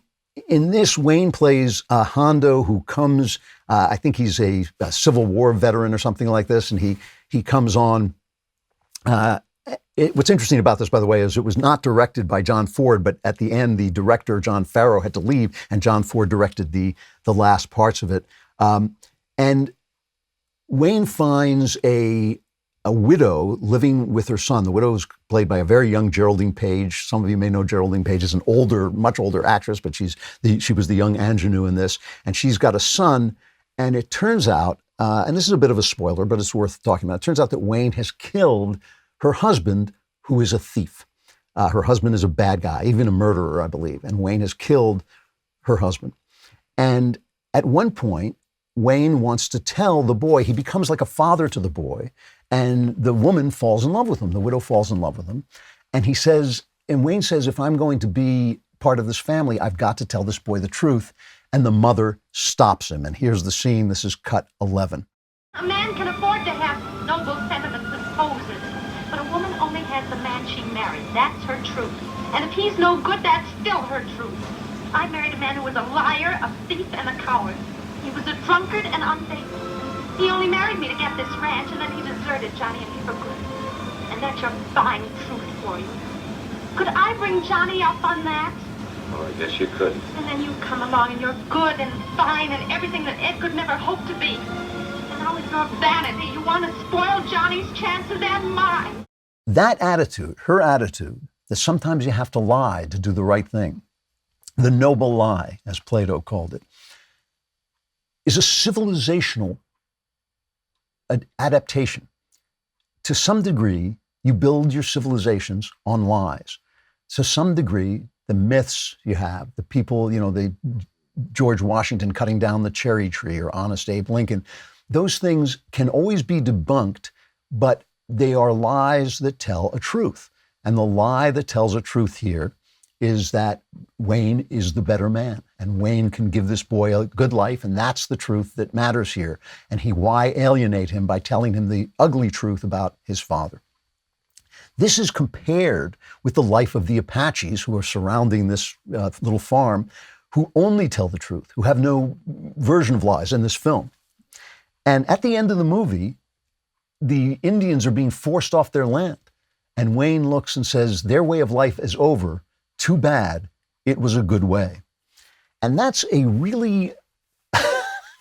in this, Wayne plays Hondo, who comes, I think he's a Civil War veteran or something like this, and he comes on. What's interesting about this, by the way, is it was not directed by John Ford, but at the end, the director, John Farrow, had to leave, and John Ford directed the last parts of it. And Wayne finds a widow living with her son. The widow is played by a very young Geraldine Page. Some of you may know Geraldine Page is an much older actress, but she was the young ingenue in this. And she's got a son, and it turns out, and this is a bit of a spoiler, but it's worth talking about. It turns out that Wayne has killed her husband, who is a thief. Her husband is a bad guy, even a murderer, I believe. And Wayne has killed her husband. And at one point, Wayne wants to tell the boy, he becomes like a father to the boy, and the woman falls in love with him. The widow falls in love with him. And Wayne says, if I'm going to be part of this family, I've got to tell this boy the truth. And the mother stops him. And here's the scene. This is cut 11. A man can afford to have noble sentiments and poses, but a woman only has the man she married. That's her truth. And if he's no good, that's still her truth. I married a man who was a liar, a thief, and a coward. He was a drunkard and unfaithful. He only married me to get this ranch, and then he deserted Johnny and me for good. And that's your fine truth for you. Could I bring Johnny up on that? Oh, I guess you could. And then you come along, and you're good and fine and everything that Ed could never hope to be. And now it's your vanity. You want to spoil Johnny's chances and mine. That attitude, her attitude, that sometimes you have to lie to do the right thing, the noble lie, as Plato called it, is a civilizational adaptation. To some degree, you build your civilizations on lies. To some degree, the myths you have, the people, the George Washington cutting down the cherry tree or Honest Abe Lincoln, those things can always be debunked, but they are lies that tell a truth. And the lie that tells a truth here is that Wayne is the better man, and Wayne can give this boy a good life, and that's the truth that matters here. And why alienate him by telling him the ugly truth about his father? This is compared with the life of the Apaches who are surrounding this little farm, who only tell the truth, who have no version of lies in this film. And at the end of the movie, the Indians are being forced off their land. And Wayne looks and says, their way of life is over. Too bad. It was a good way. And that's a really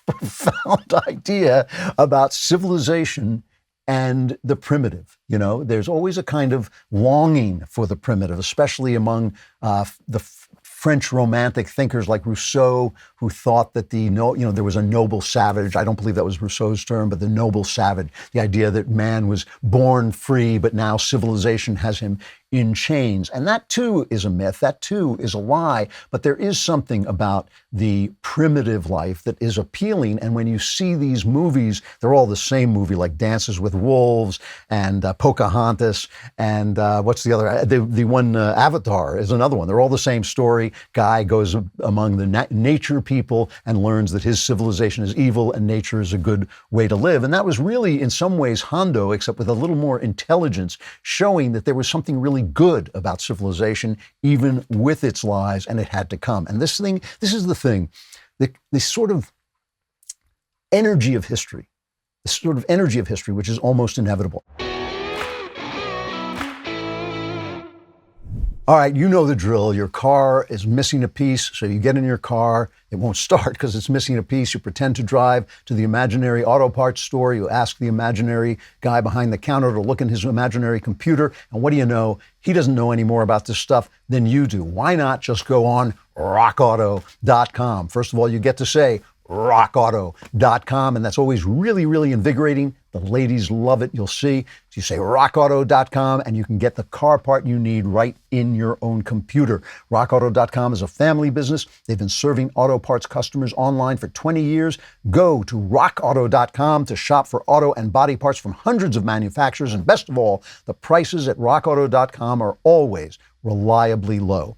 profound idea about civilization and the primitive. There's always a kind of longing for the primitive, especially among the French romantic thinkers like Rousseau, who thought that there was a noble savage. I don't believe that was Rousseau's term, but the noble savage, the idea that man was born free, but now civilization has him in chains. And that too is a myth. That too is a lie. But there is something about the primitive life that is appealing. And when you see these movies, they're all the same movie, like Dances with Wolves and Pocahontas and what's the other? The one, Avatar is another one. They're all the same story. Guy goes among the nature people and learns that his civilization is evil and nature is a good way to live. And that was really, in some ways, Hondo, except with a little more intelligence, showing that there was something really good about civilization, even with its lies, and it had to come. And this is the thing, the sort of energy of history, which is almost inevitable. All right, you know the drill. Your car is missing a piece, so you get in your car. It won't start because it's missing a piece. You pretend to drive to the imaginary auto parts store. You ask the imaginary guy behind the counter to look in his imaginary computer. And what do you know? He doesn't know any more about this stuff than you do. Why not just go on rockauto.com? First of all, you get to say rockauto.com, and that's always really, really invigorating. The ladies love it. You'll see. So you say rockauto.com and you can get the car part you need right in your own computer. Rockauto.com is a family business. They've been serving auto parts customers online for 20 years. Go to rockauto.com to shop for auto and body parts from hundreds of manufacturers. And best of all, the prices at rockauto.com are always reliably low.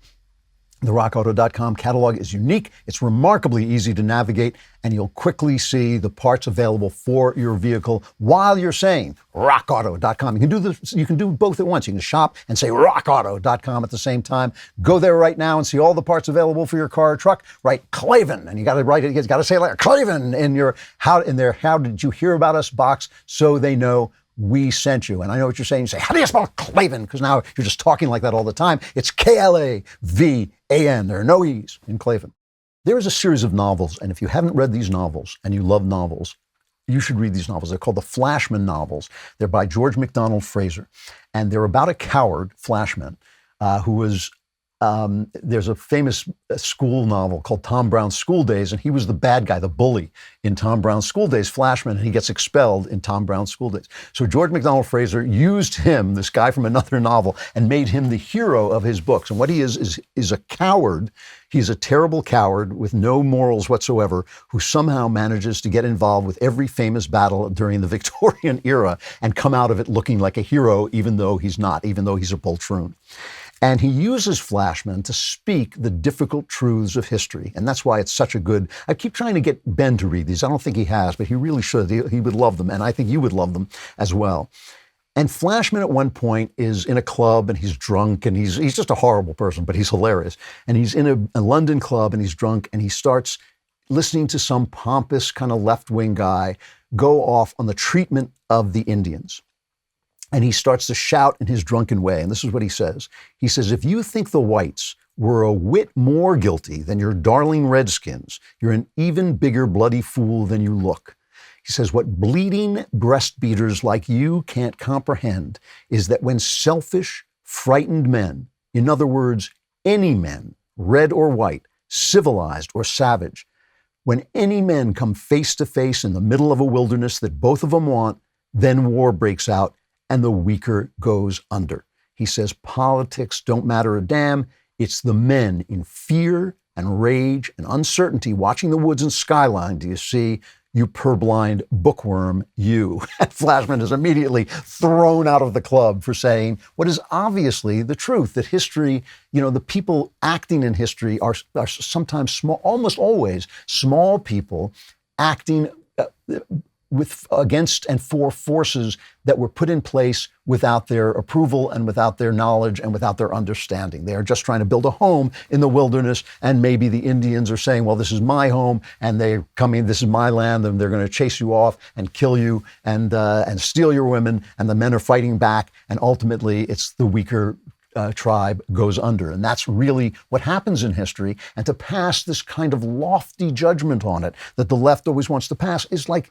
The rockauto.com catalog is unique, it's remarkably easy to navigate, and you'll quickly see the parts available for your vehicle while you're saying rockauto.com. You can do both at once. You can shop and say rockauto.com at the same time. Go there right now and see all the parts available for your car or truck. Write Klavan, and you got to write it. You got to say it like Klavan in their how did you hear about us box, so they know we sent you. And I know what you're saying. You say, how do you spell Klavan? Because now you're just talking like that all the time. It's Klavan. There are no E's in Klavan. There is a series of novels, and if you haven't read these novels and you love novels, you should read these novels. They're called the Flashman novels. They're by George MacDonald Fraser, and they're about a coward flashman who was there's a famous school novel called Tom Brown's School Days, and he was the bad guy, the bully in Tom Brown's School Days, Flashman, and he gets expelled in Tom Brown's School Days. So George MacDonald Fraser used him, this guy from another novel, and made him the hero of his books. And what he is a coward. He's a terrible coward with no morals whatsoever, who somehow manages to get involved with every famous battle during the Victorian era and come out of it looking like a hero, even though he's not, even though he's a poltroon. And he uses Flashman to speak the difficult truths of history. And that's why it's such a good, I keep trying to get Ben to read these. I don't think he has, but he really should. He would love them. And I think you would love them as well. And Flashman at one point is in a club and he's drunk, and he's just a horrible person, but he's hilarious. And he's in a London club and he's drunk, and he starts listening to some pompous kind of left-wing guy go off on the treatment of the Indians. And he starts to shout in his drunken way. And this is what he says. He says, if you think the whites were a whit more guilty than your darling redskins, you're an even bigger bloody fool than you look. He says, what bleeding breastbeaters like you can't comprehend is that when selfish, frightened men, in other words, any men, red or white, civilized or savage, when any men come face to face in the middle of a wilderness that both of them want, then war breaks out and the weaker goes under. He says, politics don't matter a damn. It's the men in fear and rage and uncertainty watching the woods and skyline. Do you see? You purblind bookworm, you. And Flashman is immediately thrown out of the club for saying what is obviously the truth, that history, the people acting in history are sometimes small, almost always small people acting against and for forces that were put in place without their approval and without their knowledge and without their understanding. They are just trying to build a home in the wilderness, and maybe the Indians are saying, well, this is my home, and they're coming, this is my land, and they're going to chase you off and kill you and steal your women, and the men are fighting back, and ultimately it's the weaker tribe goes under. And that's really what happens in history. And to pass this kind of lofty judgment on it that the left always wants to pass is like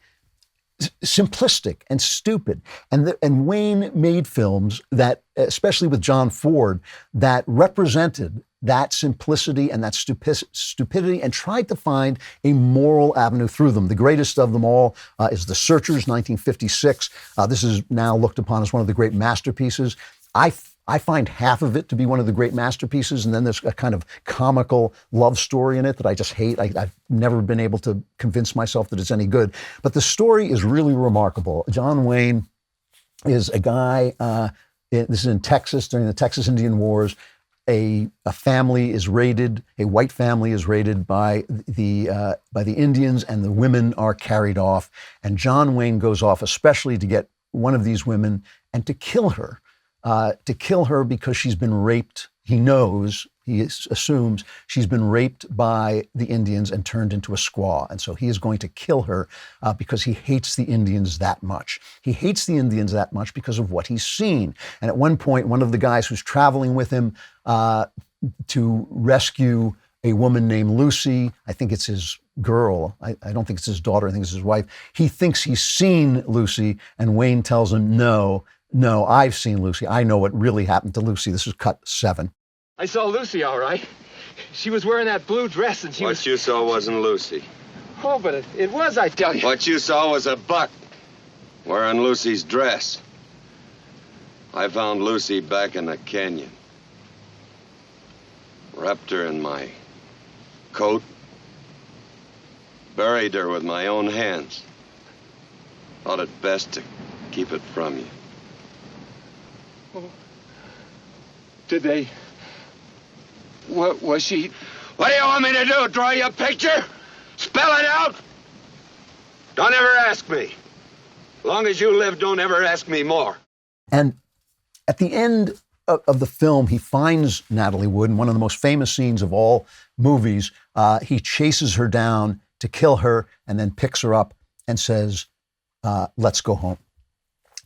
simplistic and stupid. And Wayne made films that, especially with John Ford, that represented that simplicity and that stupidity and tried to find a moral avenue through them. The greatest of them all is The Searchers, 1956. This is now looked upon as one of the great masterpieces. I find half of it to be one of the great masterpieces, and then there's a kind of comical love story in it that I just hate. I've never been able to convince myself that it's any good. But the story is really remarkable. John Wayne is a guy, this is in Texas during the Texas Indian Wars. A family is raided, a white family is raided by the Indians, and the women are carried off. And John Wayne goes off especially to get one of these women and to kill her. Because she's been raped. He knows, he assumes she's been raped by the Indians and turned into a squaw. And so he is going to kill her because he hates the Indians that much. He hates the Indians that much because of what he's seen. And at one point, one of the guys who's traveling with him to rescue a woman named Lucy, I think it's his girl, I don't think it's his daughter, I think it's his wife. He thinks he's seen Lucy, and Wayne tells him, no, I've seen Lucy. I know what really happened to Lucy. This is cut 7. I saw Lucy, all right. She was wearing that blue dress, and What you saw wasn't Lucy. Oh, but it was, I tell you. What you saw was a buck wearing Lucy's dress. I found Lucy back in the canyon. Wrapped her in my coat. Buried her with my own hands. Thought it best to keep it from you. Oh. Did they... What was she... What do you want me to do? Draw you a picture? Spell it out? Don't ever ask me. Long as you live, don't ever ask me more. And at the end of the film, he finds Natalie Wood in one of the most famous scenes of all movies. He chases her down to kill her and then picks her up and says, let's go home.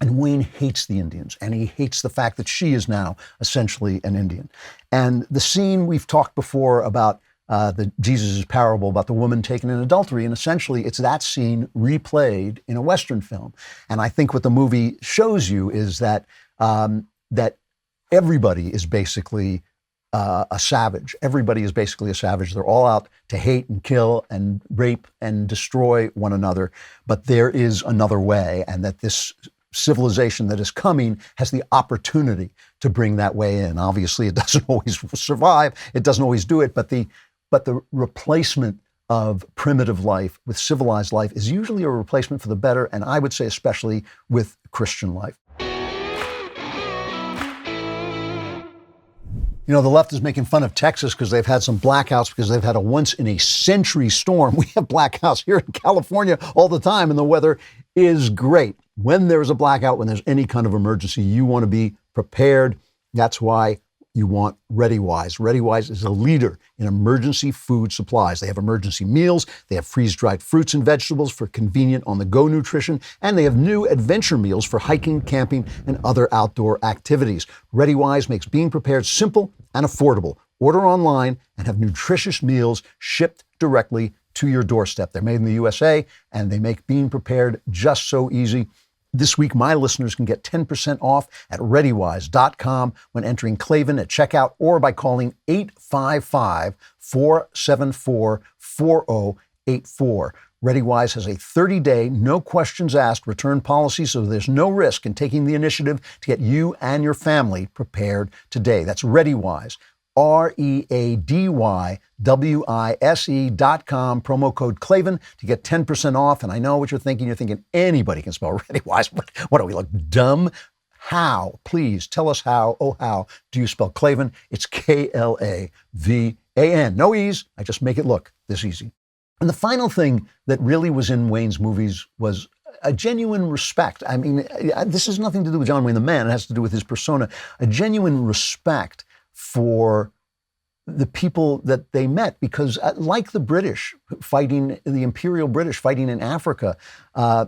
And Wayne hates the Indians, and he hates the fact that she is now essentially an Indian. And the scene we've talked before about the Jesus' parable about the woman taken in adultery, and essentially it's that scene replayed in a Western film. And I think what the movie shows you is that that everybody is basically a savage. Everybody is basically a savage. They're all out to hate and kill and rape and destroy one another. But there is another way, and that this civilization that is coming has the opportunity to bring that way in. Obviously, it doesn't always survive. It doesn't always do it. But the replacement of primitive life with civilized life is usually a replacement for the better, and I would say especially with Christian life. You know, the left is making fun of Texas because they've had some blackouts because they've had a once-in-a-century storm. We have blackouts here in California all the time, and the weather is great. When there's a blackout, when there's any kind of emergency, you want to be prepared. That's why you want ReadyWise. ReadyWise is a leader in emergency food supplies. They have emergency meals, they have freeze-dried fruits and vegetables for convenient on-the-go nutrition, and they have new adventure meals for hiking, camping, and other outdoor activities. ReadyWise makes being prepared simple and affordable. Order online and have nutritious meals shipped directly to your doorstep. They're made in the USA, and they make being prepared just so easy. This week, my listeners can get 10% off at ReadyWise.com when entering Klavan at checkout or by calling 855-474-4084. ReadyWise has a 30-day, no questions asked return policy, so there's no risk in taking the initiative to get you and your family prepared today. That's ReadyWise, ReadyWise.com, promo code Klavan to get 10% off. And I know what you're thinking. You're thinking anybody can spell ReadyWise. What do we look dumb? How? Please tell us how. Oh, how do you spell Klavan? It's Klavan. No E's. I just make it look this easy. And the final thing that really was in Wayne's movies was a genuine respect. I mean, this has nothing to do with John Wayne the man. It has to do with his persona. A genuine respect for the people that they met, because like the British fighting, the Imperial British fighting in Africa,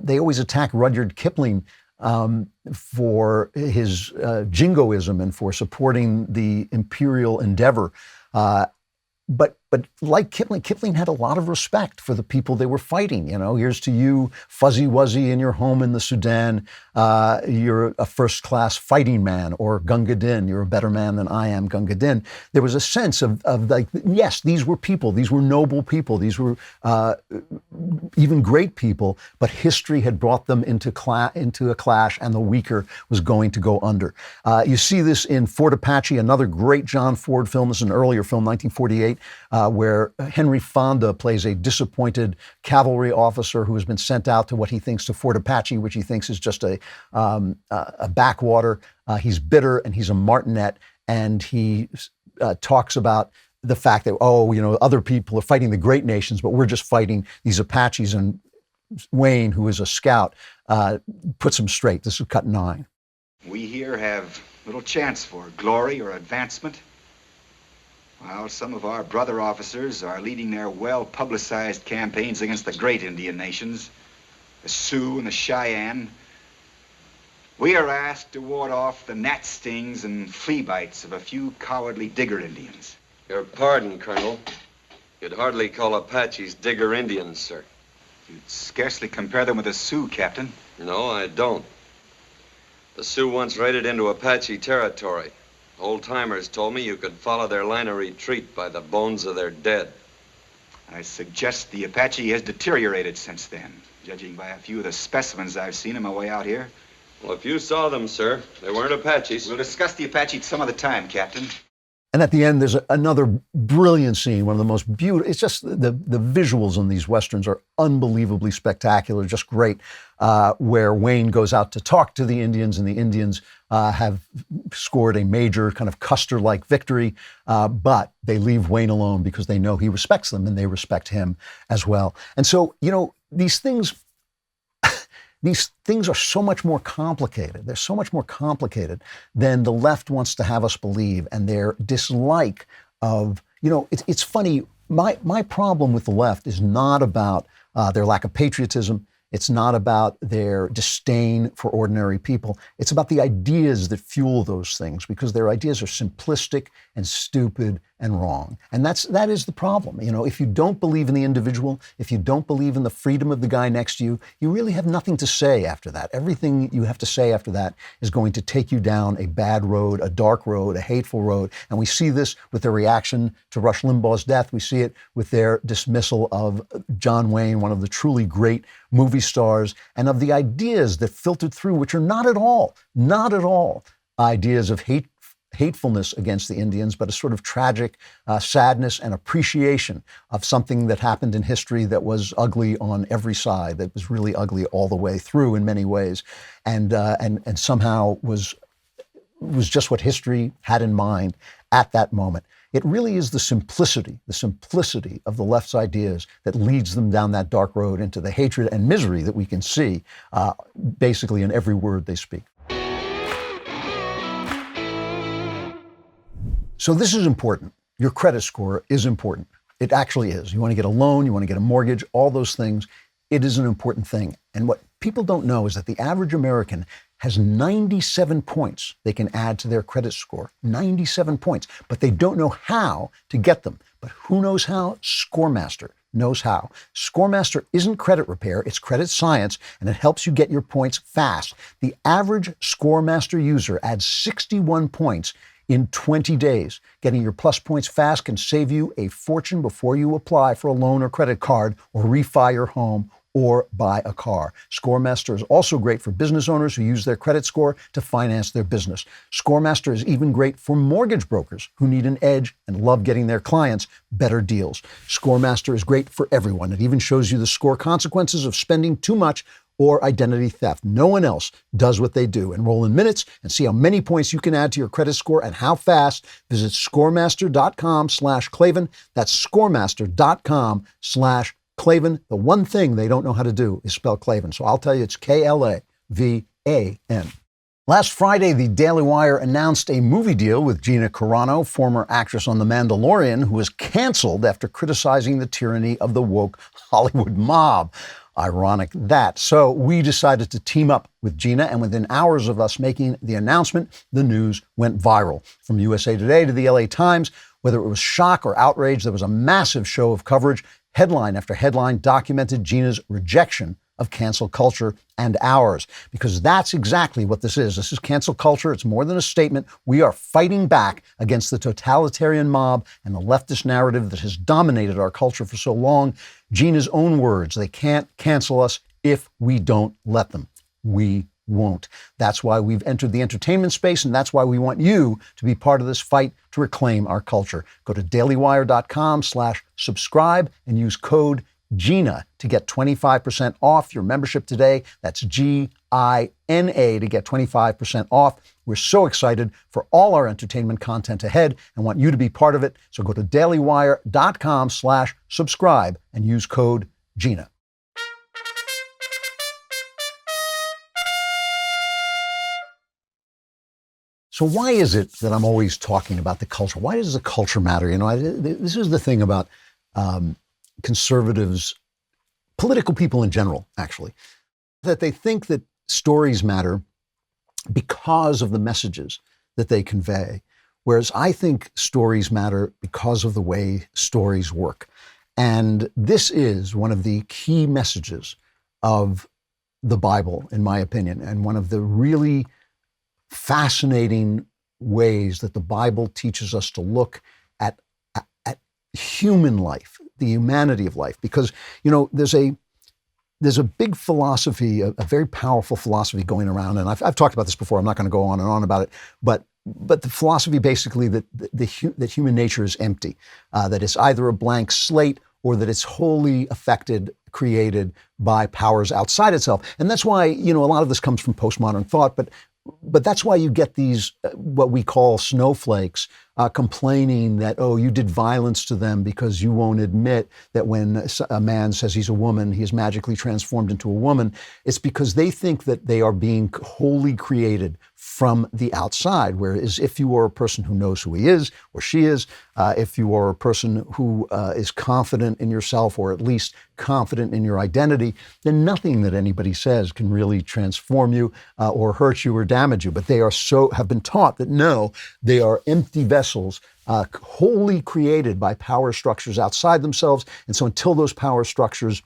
they always attack Rudyard Kipling for his jingoism and for supporting the imperial endeavor. But like Kipling had a lot of respect for the people they were fighting. You know, here's to you, Fuzzy Wuzzy, in your home in the Sudan. You're a first-class fighting man, or Gunga Din, you're a better man than I am, Gunga Din. There was a sense of like, yes, these were people, these were noble people, these were even great people, but history had brought them into a clash, and the weaker was going to go under. You see this in Fort Apache, another great John Ford film. This is an earlier film, 1948, where Henry Fonda plays a disappointed cavalry officer who has been sent out to what he thinks to Fort Apache, which he thinks is just a backwater. He's bitter and he's a martinet, and he talks about the fact that, other people are fighting the great nations, but we're just fighting these Apaches. And Wayne, who is a scout, puts him straight. This is cut 9. We here have little chance for glory or advancement, while some of our brother officers are leading their well-publicized campaigns against the great Indian nations, the Sioux and the Cheyenne. We are asked to ward off the gnat stings and flea bites of a few cowardly Digger Indians. Your pardon, Colonel. You'd hardly call Apaches Digger Indians, sir. You'd scarcely compare them with the Sioux, Captain. No, I don't. The Sioux once raided into Apache territory. Old-timers told me you could follow their line of retreat by the bones of their dead. I suggest the Apache has deteriorated since then, judging by a few of the specimens I've seen on my way out here. Well, if you saw them, sir, they weren't Apaches. We'll discuss the Apache some other time, Captain. And at the end, there's another brilliant scene, one of the most beautiful. It's just the visuals in these Westerns are unbelievably spectacular, just great, where Wayne goes out to talk to the Indians, and the Indians have scored a major kind of Custer-like victory, but they leave Wayne alone because they know he respects them and they respect him as well. And so, these things are so much more complicated. They're so much more complicated than the left wants to have us believe, and their dislike of, it's funny. My problem with the left is not about their lack of patriotism. It's not about their disdain for ordinary people. It's about the ideas that fuel those things, because their ideas are simplistic and stupid and wrong. And that is the problem. If you don't believe in the individual, if you don't believe in the freedom of the guy next to you, you really have nothing to say after that. Everything you have to say after that is going to take you down a bad road, a dark road, a hateful road. And we see this with their reaction to Rush Limbaugh's death. We see it with their dismissal of John Wayne, one of the truly great movie stars, and of the ideas that filtered through, which are not at all ideas of hatefulness against the Indians, but a sort of tragic sadness and appreciation of something that happened in history that was ugly on every side, that was really ugly all the way through in many ways, and somehow was just what history had in mind at that moment. It really is the simplicity of the left's ideas that leads them down that dark road into the hatred and misery that we can see basically in every word they speak. So this is important. Your credit score is important. It actually is. You want to get a loan, you want to get a mortgage, all those things. It is an important thing. And what people don't know is that the average American has 97 points they can add to their credit score. 97 points. But they don't know how to get them. But who knows how? ScoreMaster knows how. ScoreMaster isn't credit repair, it's credit science, and it helps you get your points fast. The average ScoreMaster user adds 61 points in 20 days. Getting your plus points fast can save you a fortune before you apply for a loan or credit card or refi your home or buy a car. ScoreMaster is also great for business owners who use their credit score to finance their business. ScoreMaster is even great for mortgage brokers who need an edge and love getting their clients better deals. ScoreMaster is great for everyone. It even shows you the score consequences of spending too much or identity theft. No one else does what they do. Enroll in minutes and see how many points you can add to your credit score and how fast. Visit scoremaster.com/Klavan. That's scoremaster.com/Klavan. The one thing they don't know how to do is spell Klavan. So I'll tell you, it's Klavan. Last Friday, the Daily Wire announced a movie deal with Gina Carano, former actress on The Mandalorian, who was canceled after criticizing the tyranny of the woke Hollywood mob. Ironic that. So we decided to team up with Gina, and within hours of us making the announcement, the news went viral. From USA Today to the LA Times, whether it was shock or outrage, there was a massive show of coverage. Headline after headline documented Gina's rejection of cancel culture and ours, because that's exactly what this is. This is cancel culture. It's more than a statement. We are fighting back against the totalitarian mob and the leftist narrative that has dominated our culture for so long. Gina's own words, they can't cancel us if we don't let them. We won't. That's why we've entered the entertainment space, and that's why we want you to be part of this fight to reclaim our culture. Go to dailywire.com/subscribe and use code GINA to get 25% off your membership today. That's GINA to get 25% off. We're so excited for all our entertainment content ahead and want you to be part of it. So go to dailywire.com/subscribe and use code GINA. So why is it that I'm always talking about the culture? Why does the culture matter? This is the thing about conservatives, political people in general, actually, that they think that stories matter because of the messages that they convey, whereas I think stories matter because of the way stories work. And this is one of the key messages of the Bible, in my opinion, and one of the really fascinating ways that the Bible teaches us to look at human life, the humanity of life. Because, there's a there's a big philosophy, a very powerful philosophy going around, and I've talked about this before. I'm not going to go on and on about it, but the philosophy basically that that human nature is empty, that it's either a blank slate or that it's wholly affected, created by powers outside itself. And that's why, a lot of this comes from postmodern thought, but that's why you get these, what we call snowflakes, complaining that, oh, you did violence to them because you won't admit that when a man says he's a woman, he is magically transformed into a woman. It's because they think that they are being wholly created from the outside. Whereas if you are a person who knows who he is or she is, if you are a person who is confident in yourself, or at least confident in your identity, then nothing that anybody says can really transform you or hurt you or damage you. But they have been taught that no, they are empty vessels, wholly created by power structures outside themselves. And so until those power structures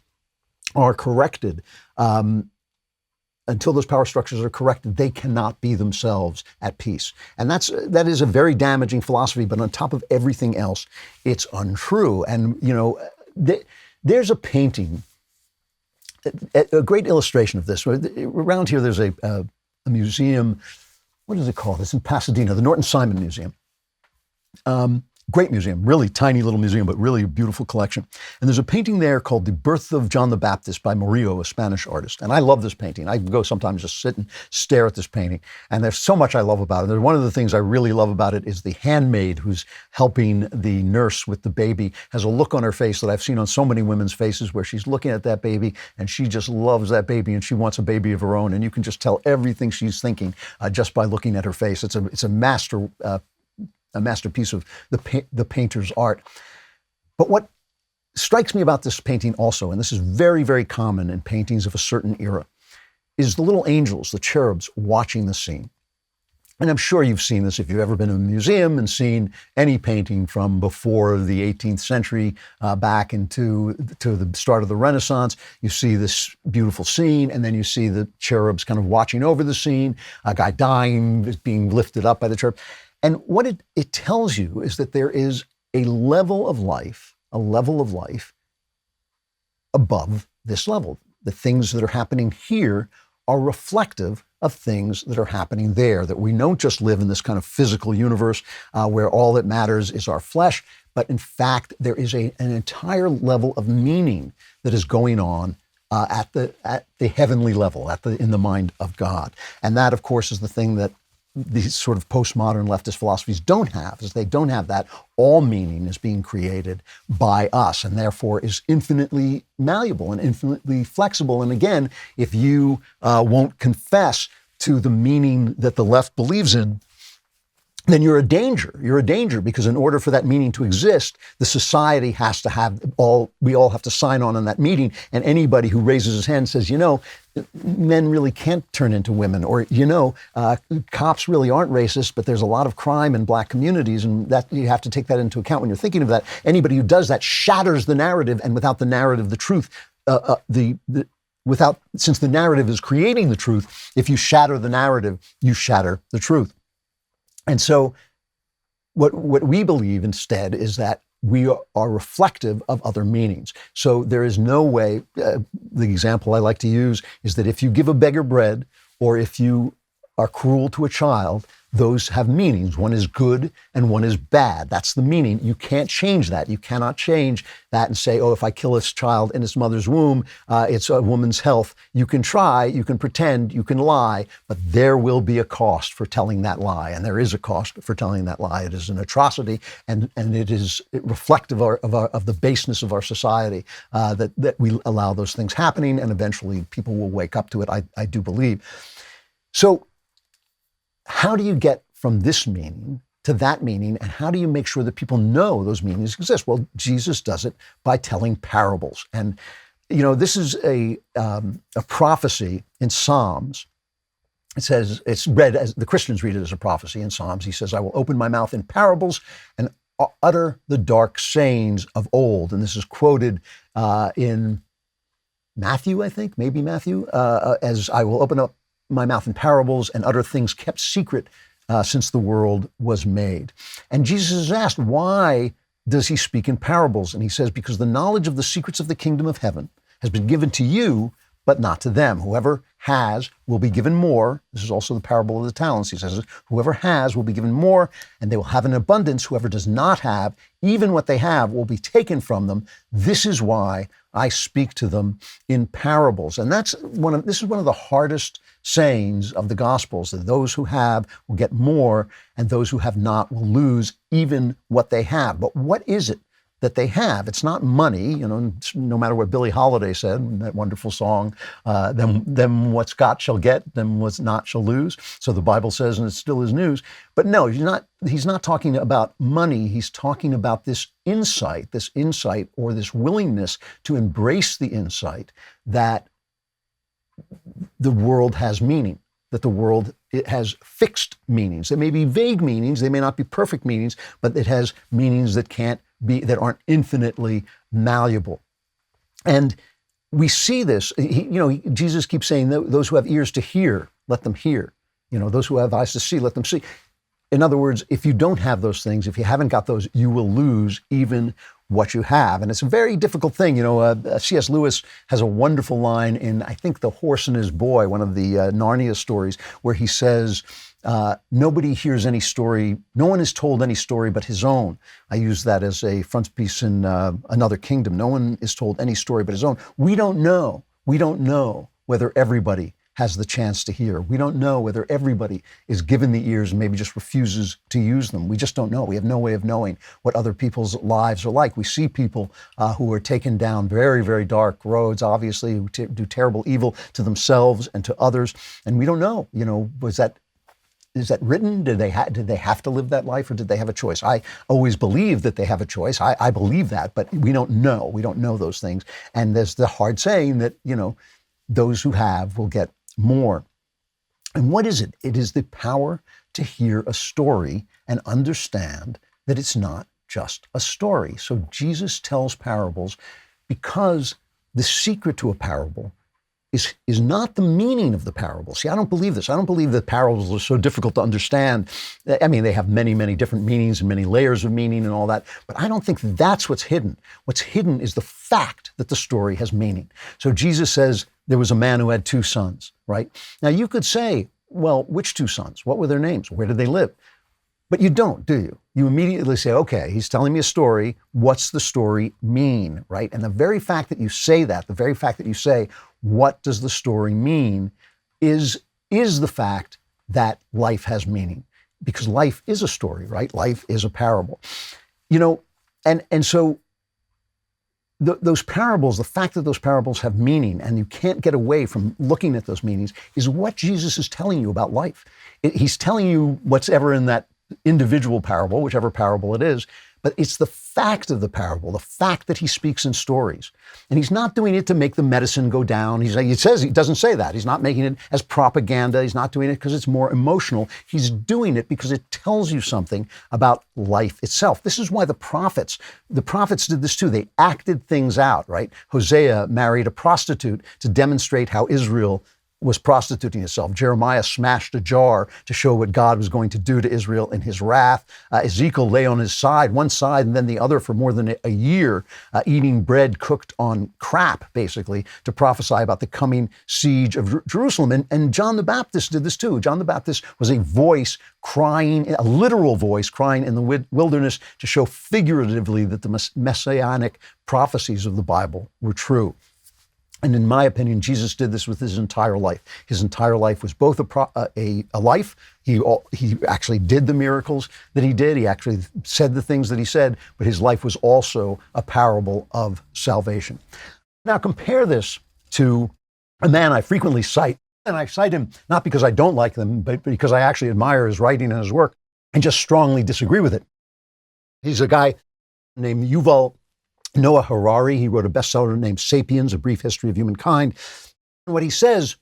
are corrected, they cannot be themselves at peace. And that is a very damaging philosophy, but on top of everything else, it's untrue. And, there's a painting, a great illustration of this. Around here, there's a museum. What is it called? It's in Pasadena, the Norton Simon Museum. Great museum, really tiny little museum, but really a beautiful collection. And there's a painting there called The Birth of John the Baptist by Murillo, a Spanish artist. And I love this painting. I go sometimes just sit and stare at this painting. And there's so much I love about it. One of the things I really love about it is the handmaid who's helping the nurse with the baby has a look on her face that I've seen on so many women's faces, where she's looking at that baby and she just loves that baby and she wants a baby of her own. And you can just tell everything she's thinking just by looking at her face. It's a masterpiece of the painter's art. But what strikes me about this painting also, and this is very, very common in paintings of a certain era, is the little angels, the cherubs, watching the scene. And I'm sure you've seen this if you've ever been in a museum and seen any painting from before the 18th century back into the start of the Renaissance. You see this beautiful scene, and then you see the cherubs kind of watching over the scene, a guy dying, being lifted up by the cherub. And what it tells you is that there is a level of life above this level. The things that are happening here are reflective of things that are happening there, that we don't just live in this kind of physical universe where all that matters is our flesh, but in fact, there is an entire level of meaning that is going on at the heavenly level, in the mind of God. And that, of course, is the thing that these sort of postmodern leftist philosophies don't have, is they don't have that. All meaning is being created by us, and therefore is infinitely malleable and infinitely flexible. And again, if you won't confess to the meaning that the left believes in, then you're a danger. You're a danger, because in order for that meaning to exist, the society has to we all have to sign on that meeting. And anybody who raises his hand and says, men really can't turn into women, or, cops really aren't racist, but there's a lot of crime in black communities, and that you have to take that into account when you're thinking of that. Anybody who does that shatters the narrative, and without the narrative, the truth, since the narrative is creating the truth, if you shatter the narrative, you shatter the truth. And so what we believe instead is that we are reflective of other meanings. So there is no way, the example I like to use is that if you give a beggar bread, or if you are cruel to a child, those have meanings. One is good and one is bad. That's the meaning. You can't change that. You cannot change that and say, oh, if I kill this child in its mother's womb, it's a woman's health. You can try, you can pretend, you can lie, but there will be a cost for telling that lie. And there is a cost for telling that lie. It is an atrocity, and it is reflective of the baseness of our society, that we allow those things happening, and eventually people will wake up to it, I do believe. So how do you get from this meaning to that meaning, and how do you make sure that people know those meanings exist? Well, Jesus does it by telling parables. And, this is a prophecy in Psalms. It says, it's read as, the Christians read it as a prophecy in Psalms. He says, I will open my mouth in parables and utter the dark sayings of old. And this is quoted in Matthew, I think, maybe Matthew, as I will open up my mouth in parables and utter things kept secret since the world was made. And Jesus is asked, why does he speak in parables? And he says, because the knowledge of the secrets of the kingdom of heaven has been given to you, but not to them. Whoever has will be given more. This is also the parable of the talents. He says, whoever has will be given more, and they will have an abundance. Whoever does not have, even what they have will be taken from them. This is why I speak to them in parables. And this is one of the hardest sayings of the Gospels, that those who have will get more, and those who have not will lose even what they have. But what is it that they have? It's not money, no matter what Billie Holiday said in that wonderful song, them what's got shall get, them what's not shall lose. So the Bible says, and it still is news. But no, he's not talking about money. He's talking about this insight or this willingness to embrace the insight that the world has meaning, that the world, it has fixed meanings. They may be vague meanings, they may not be perfect meanings, but it has meanings that that aren't infinitely malleable. And we see this, Jesus keeps saying, those who have ears to hear, let them hear. Those who have eyes to see, let them see. In other words, if you don't have those things, if you haven't got those, you will lose even what you have. And it's a very difficult thing. C.S. Lewis has a wonderful line in, I think, The Horse and His Boy, one of the Narnia stories, where he says, nobody hears any story, no one is told any story but his own. I use that as a frontispiece in Another Kingdom. No one is told any story but his own. We don't know whether everybody has the chance to hear. We don't know whether everybody is given the ears and maybe just refuses to use them. We just don't know. We have no way of knowing what other people's lives are like. We see people who are taken down very, very dark roads, obviously, who do terrible evil to themselves and to others. And we don't know, is that written? Did they have to live that life, or did they have a choice? I always believe that they have a choice. I believe that, but we don't know. We don't know those things. And there's the hard saying that, those who have will get more. And what is it? It is the power to hear a story and understand that it's not just a story. So Jesus tells parables because the secret to a parable is not the meaning of the parable. See, I don't believe this. I don't believe that parables are so difficult to understand. I mean, they have many, many different meanings and many layers of meaning and all that, but I don't think that's what's hidden. What's hidden is the fact that the story has meaning. So Jesus says there was a man who had two sons, right? Now you could say, well, which two sons? What were their names? Where did they live? But you don't, do you? You immediately say, okay, he's telling me a story. What's the story mean, right? And the very fact that you say that, the very fact that you say, what does the story mean, is the fact that life has meaning. Because life is a story, right? Life is a parable. And so those parables, the fact that those parables have meaning, and you can't get away from looking at those meanings, is what Jesus is telling you about life. He's telling you what's ever in that individual parable, whichever parable it is, but it's the fact of the parable, the fact that he speaks in stories. And he's not doing it to make the medicine go down. He doesn't say that. He's not making it as propaganda. He's not doing it because it's more emotional. He's doing it because it tells you something about life itself. This is why the prophets did this too. They acted things out, right? Hosea married a prostitute to demonstrate how Israel was prostituting itself. Jeremiah smashed a jar to show what God was going to do to Israel in his wrath. Ezekiel lay on his side, one side and then the other for more than a year, eating bread cooked on crap, basically, to prophesy about the coming siege of Jerusalem. And John the Baptist did this too. John the Baptist was a voice crying, a literal voice crying in the wilderness to show figuratively that the messianic prophecies of the Bible were true. And in my opinion, Jesus did this with his entire life. His entire life was both a life. He actually did the miracles that he did. He actually said the things that he said, but his life was also a parable of salvation. Now compare this to a man I frequently cite, and I cite him not because I don't like him, but because I actually admire his writing and his work and just strongly disagree with it. He's a guy named Yuval Noah Harari. He wrote a bestseller named Sapiens, A Brief History of Humankind. And what he says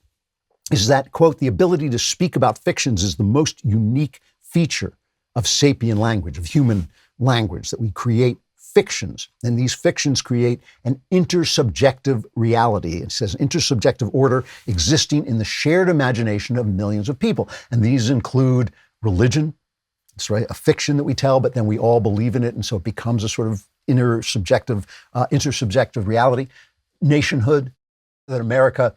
is that, quote, the ability to speak about fictions is the most unique feature of sapient language, of human language, that we create fictions. And these fictions create an intersubjective reality. It says intersubjective order existing in the shared imagination of millions of people. And these include religion. It's right, a fiction that we tell, but then we all believe in it. And so it becomes a sort of intersubjective reality. Nationhood, that America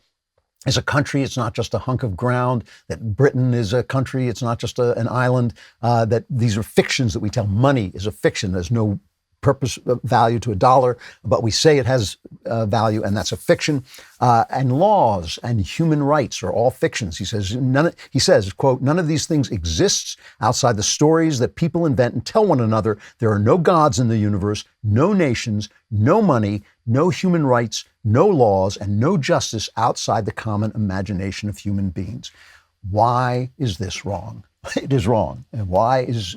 is a country. It's not just a hunk of ground. That Britain is a country. It's not just an island. That these are fictions that we tell. Money is a fiction. There's no purpose, value to a dollar, but we say it has value, and that's a fiction. And laws and human rights are all fictions. He says, quote, none of these things exists outside the stories that people invent and tell one another. There are no gods in the universe, no nations, no money, no human rights, no laws, and no justice outside the common imagination of human beings. Why is this wrong? It is wrong. And why is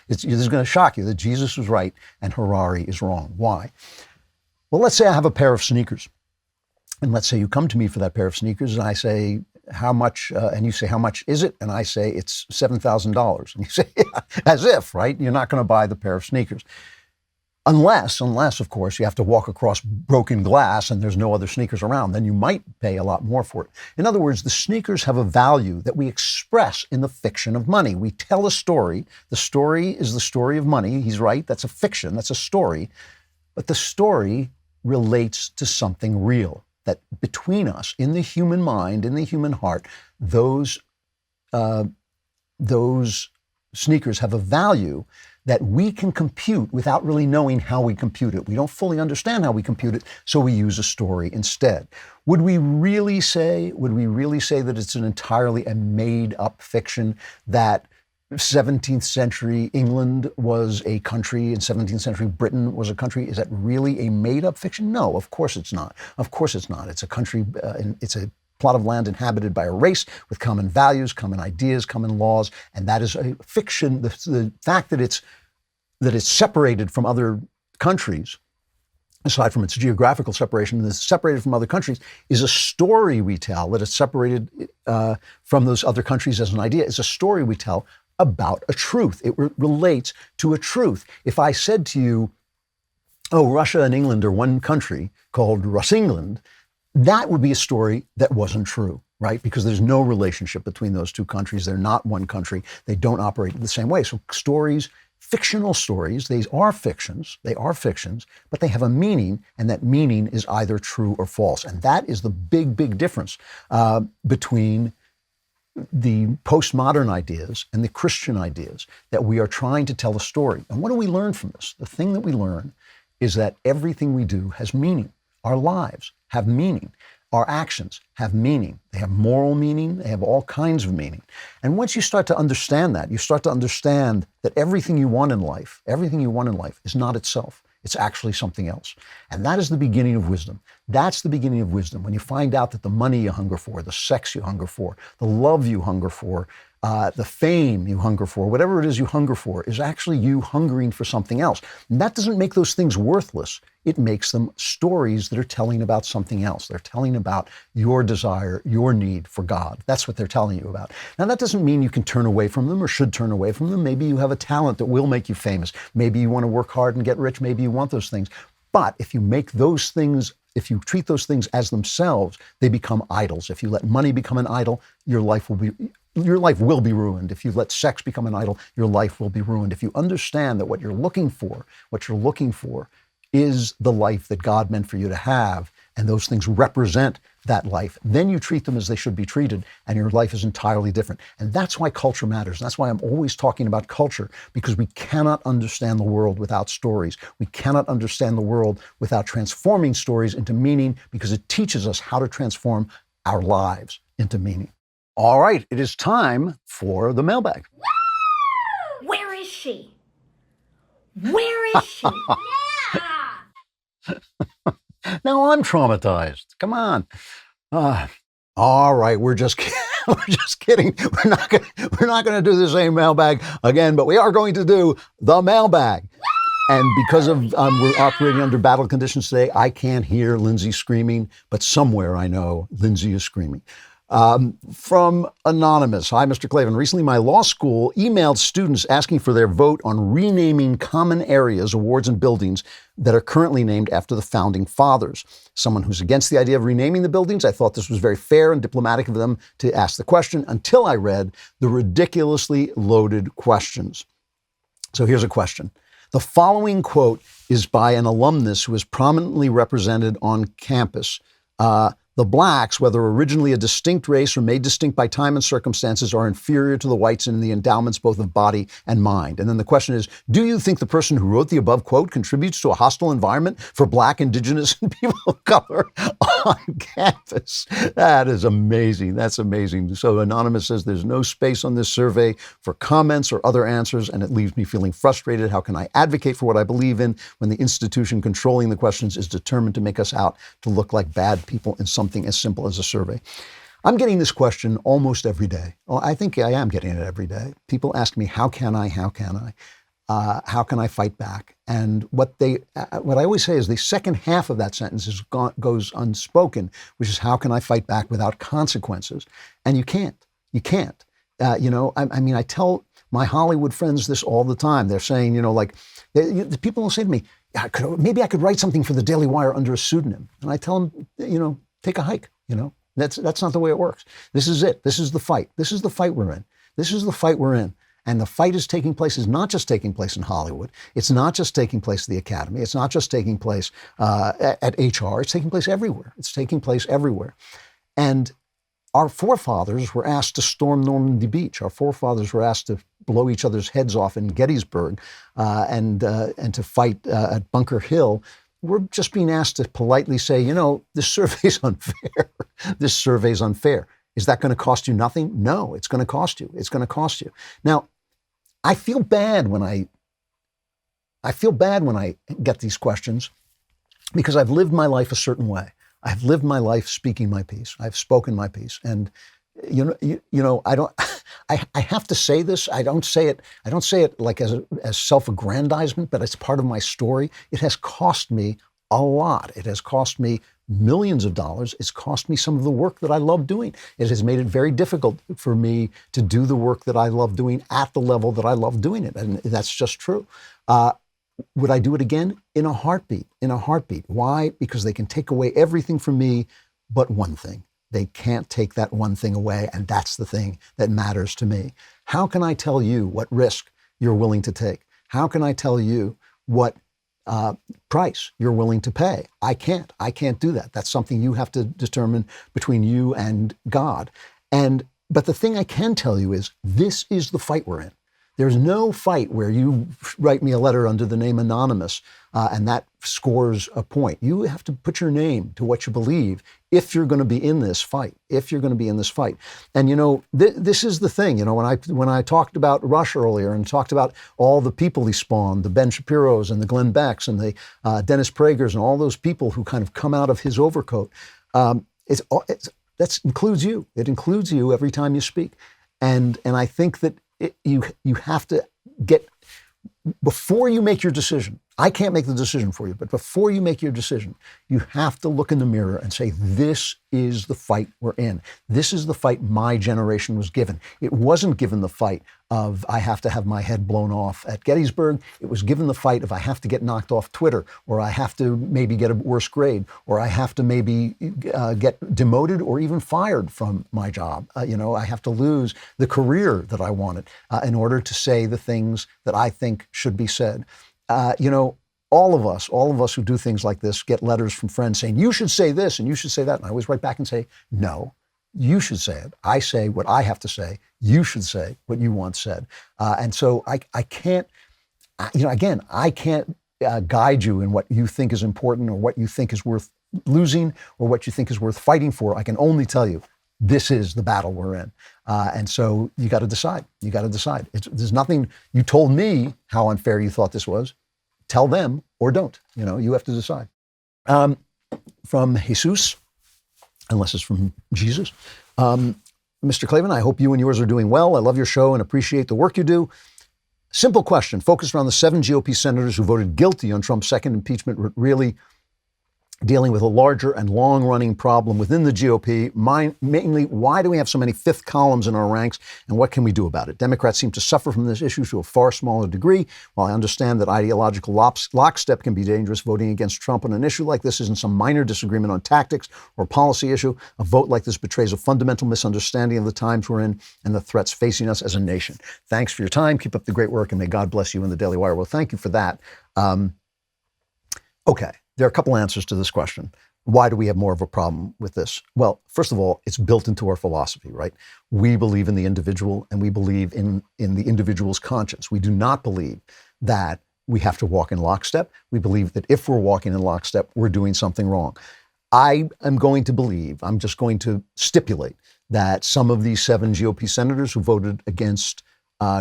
this is going to shock you that Jesus was right and Harari is wrong? Why? Well, let's say I have a pair of sneakers. And let's say you come to me for that pair of sneakers and I say, how much? And you say, how much is it? And I say, it's $7,000. And you say, yeah, as if, right? You're not going to buy the pair of sneakers. Unless, of course, you have to walk across broken glass and there's no other sneakers around, then you might pay a lot more for it. In other words, the sneakers have a value that we express in the fiction of money. We tell a story. The story is the story of money. He's right. That's a fiction. That's a story. But the story relates to something real, that between us, in the human mind, in the human heart, those sneakers have a value that we can compute without really knowing how we compute it. We don't fully understand how we compute it, so we use a story instead. Would we really say that it's an entirely a made-up fiction, that 17th century England was a country and 17th century Britain was a country? Is that really a made-up fiction? No, of course it's not. Of course it's not. It's a country, it's a plot of land inhabited by a race with common values, common ideas, common laws, and that is a fiction. The fact that it's separated from other countries, aside from its geographical separation, it's separated from other countries, is a story we tell. That it's separated from those other countries as an idea is a story we tell about a truth. It relates to a truth. If I said to you, oh, Russia and England are one country called Russ-England, that would be a story that wasn't true, right? Because there's no relationship between those two countries. They're not one country. They don't operate the same way. So stories, fictional stories, they are fictions, but they have a meaning, and that meaning is either true or false. And that is the big, big difference between the postmodern ideas and the Christian ideas, that we are trying to tell a story. And what do we learn from this? The thing that we learn is that everything we do has meaning. Our lives have meaning. Our actions have meaning. They have moral meaning. They have all kinds of meaning. And once you start to understand that, you start to understand that everything you want in life is not itself. It's actually something else. And that is the beginning of wisdom. That's the beginning of wisdom. When you find out that the money you hunger for, the sex you hunger for, the love you hunger for, the fame you hunger for, whatever it is you hunger for, is actually you hungering for something else. And that doesn't make those things worthless. It makes them stories that are telling about something else. They're telling about your desire, your need for God. That's what they're telling you about. Now, that doesn't mean you can turn away from them or should turn away from them. Maybe you have a talent that will make you famous. Maybe you want to work hard and get rich. Maybe you want those things. But if you make those things, if you treat those things as themselves, they become idols. If you let money become an idol, your life will be ruined. If you let sex become an idol, your life will be ruined. If you understand that what you're looking for is the life that God meant for you to have, and those things represent that life, then you treat them as they should be treated, and your life is entirely different. And that's why culture matters. That's why I'm always talking about culture, because we cannot understand the world without stories. We cannot understand the world without transforming stories into meaning, because it teaches us how to transform our lives into meaning. All right, it is time for the mailbag. Where is she? Where is she? Now I'm traumatized. Come on. All right, we're just kidding. We're not going to do the same mailbag again, but we are going to do the mailbag. And because of we're operating under battle conditions today, I can't hear Lindsay screaming, but somewhere I know Lindsay is screaming. From Anonymous. Hi, Mr. Klavan. Recently, my law school emailed students asking for their vote on renaming common areas, awards, and buildings that are currently named after the founding fathers. Someone who's against the idea of renaming the buildings, I thought this was very fair and diplomatic of them to ask the question, until I read the ridiculously loaded questions. So here's a question. The following quote is by an alumnus who is prominently represented on campus. The blacks, whether originally a distinct race or made distinct by time and circumstances, are inferior to the whites in the endowments both of body and mind. And then the question is, do you think the person who wrote the above quote contributes to a hostile environment for black, indigenous, and people of color on campus? That is amazing. That's amazing. So Anonymous says there's no space on this survey for comments or other answers, and it leaves me feeling frustrated. How can I advocate for what I believe in when the institution controlling the questions is determined to make us out to look like bad people in something as simple as a survey? I'm getting this question almost every day. Well, I think I am getting it every day. People ask me, how can I fight back? And what I always say is the second half of that sentence goes unspoken, which is, how can I fight back without consequences? And you can't. I tell my Hollywood friends this all the time. They're saying, the people will say to me, maybe I could write something for the Daily Wire under a pseudonym. And I tell them, take a hike. That's not the way it works. This is it. This is the fight. This is the fight we're in. This is the fight we're in. And the fight is not just taking place in Hollywood. It's not just taking place at the Academy. It's not just taking place at HR. It's taking place everywhere. It's taking place everywhere. And our forefathers were asked to storm Normandy Beach. Our forefathers were asked to blow each other's heads off in Gettysburg and to fight at Bunker Hill. We're just being asked to politely say, this survey's unfair. This survey's unfair. Is that going to cost you nothing? No, it's going to cost you. It's going to cost you. Now, I feel bad when I get these questions, because I've lived my life a certain way. I've lived my life speaking my piece. I've spoken my piece. And I have to say this. I don't say it like as self-aggrandizement, but it's part of my story. It has cost me a lot. It has cost me millions of dollars. It's cost me some of the work that I love doing. It has made it very difficult for me to do the work that I love doing at the level that I love doing it. And that's just true. Would I do it again? In a heartbeat. In a heartbeat. Why? Because they can take away everything from me but one thing. They can't take that one thing away, and that's the thing that matters to me. How can I tell you what risk you're willing to take? How can I tell you what price you're willing to pay? I can't do that. That's something you have to determine between you and God. But the thing I can tell you is, this is the fight we're in. There's no fight where you write me a letter under the name Anonymous and that scores a point. You have to put your name to what you believe if you're going to be in this fight. If you're going to be in this fight. And this is the thing. When I talked about Rush earlier and talked about all the people he spawned, the Ben Shapiros and the Glenn Becks and the Dennis Pragers and all those people who kind of come out of his overcoat, that includes you. It includes you every time you speak. And I think that you have to get, before you make your decision, I can't make the decision for you, but before you make your decision, you have to look in the mirror and say, this is the fight we're in. This is the fight my generation was given. It wasn't given the fight of, I have to have my head blown off at Gettysburg. It was given the fight of, I have to get knocked off Twitter, or I have to maybe get a worse grade, or I have to maybe get demoted or even fired from my job. I have to lose the career that I wanted in order to say the things that I think should be said. All of us who do things like this get letters from friends saying, you should say this and you should say that. And I always write back and say, no, you should say it. I say what I have to say. You should say what you want said. And so I can't, I can't guide you in what you think is important or what you think is worth losing or what you think is worth fighting for. I can only tell you, this is the battle we're in. And so you got to decide. You got to decide. There's nothing, you told me how unfair you thought this was. Tell them or don't. You have to decide. From Jesus, unless it's from Jesus. Mr. Klavan, I hope you and yours are doing well. I love your show and appreciate the work you do. Simple question, focused around the 7 GOP senators who voted guilty on Trump's second impeachment, really dealing with a larger and long-running problem within the GOP, mainly, why do we have so many fifth columns in our ranks, and what can we do about it? Democrats seem to suffer from this issue to a far smaller degree. While I understand that ideological lockstep can be dangerous, voting against Trump on an issue like this isn't some minor disagreement on tactics or policy issue. A vote like this betrays a fundamental misunderstanding of the times we're in and the threats facing us as a nation. Thanks for your time. Keep up the great work, and may God bless you and the Daily Wire. Well, thank you for that. Okay. There are a couple answers to this question. Why do we have more of a problem with this? Well, first of all, it's built into our philosophy, right? We believe in the individual and we believe in the individual's conscience. We do not believe that we have to walk in lockstep. We believe that if we're walking in lockstep, we're doing something wrong. I am going to believe, I'm just going to stipulate that some of these 7 GOP senators who voted against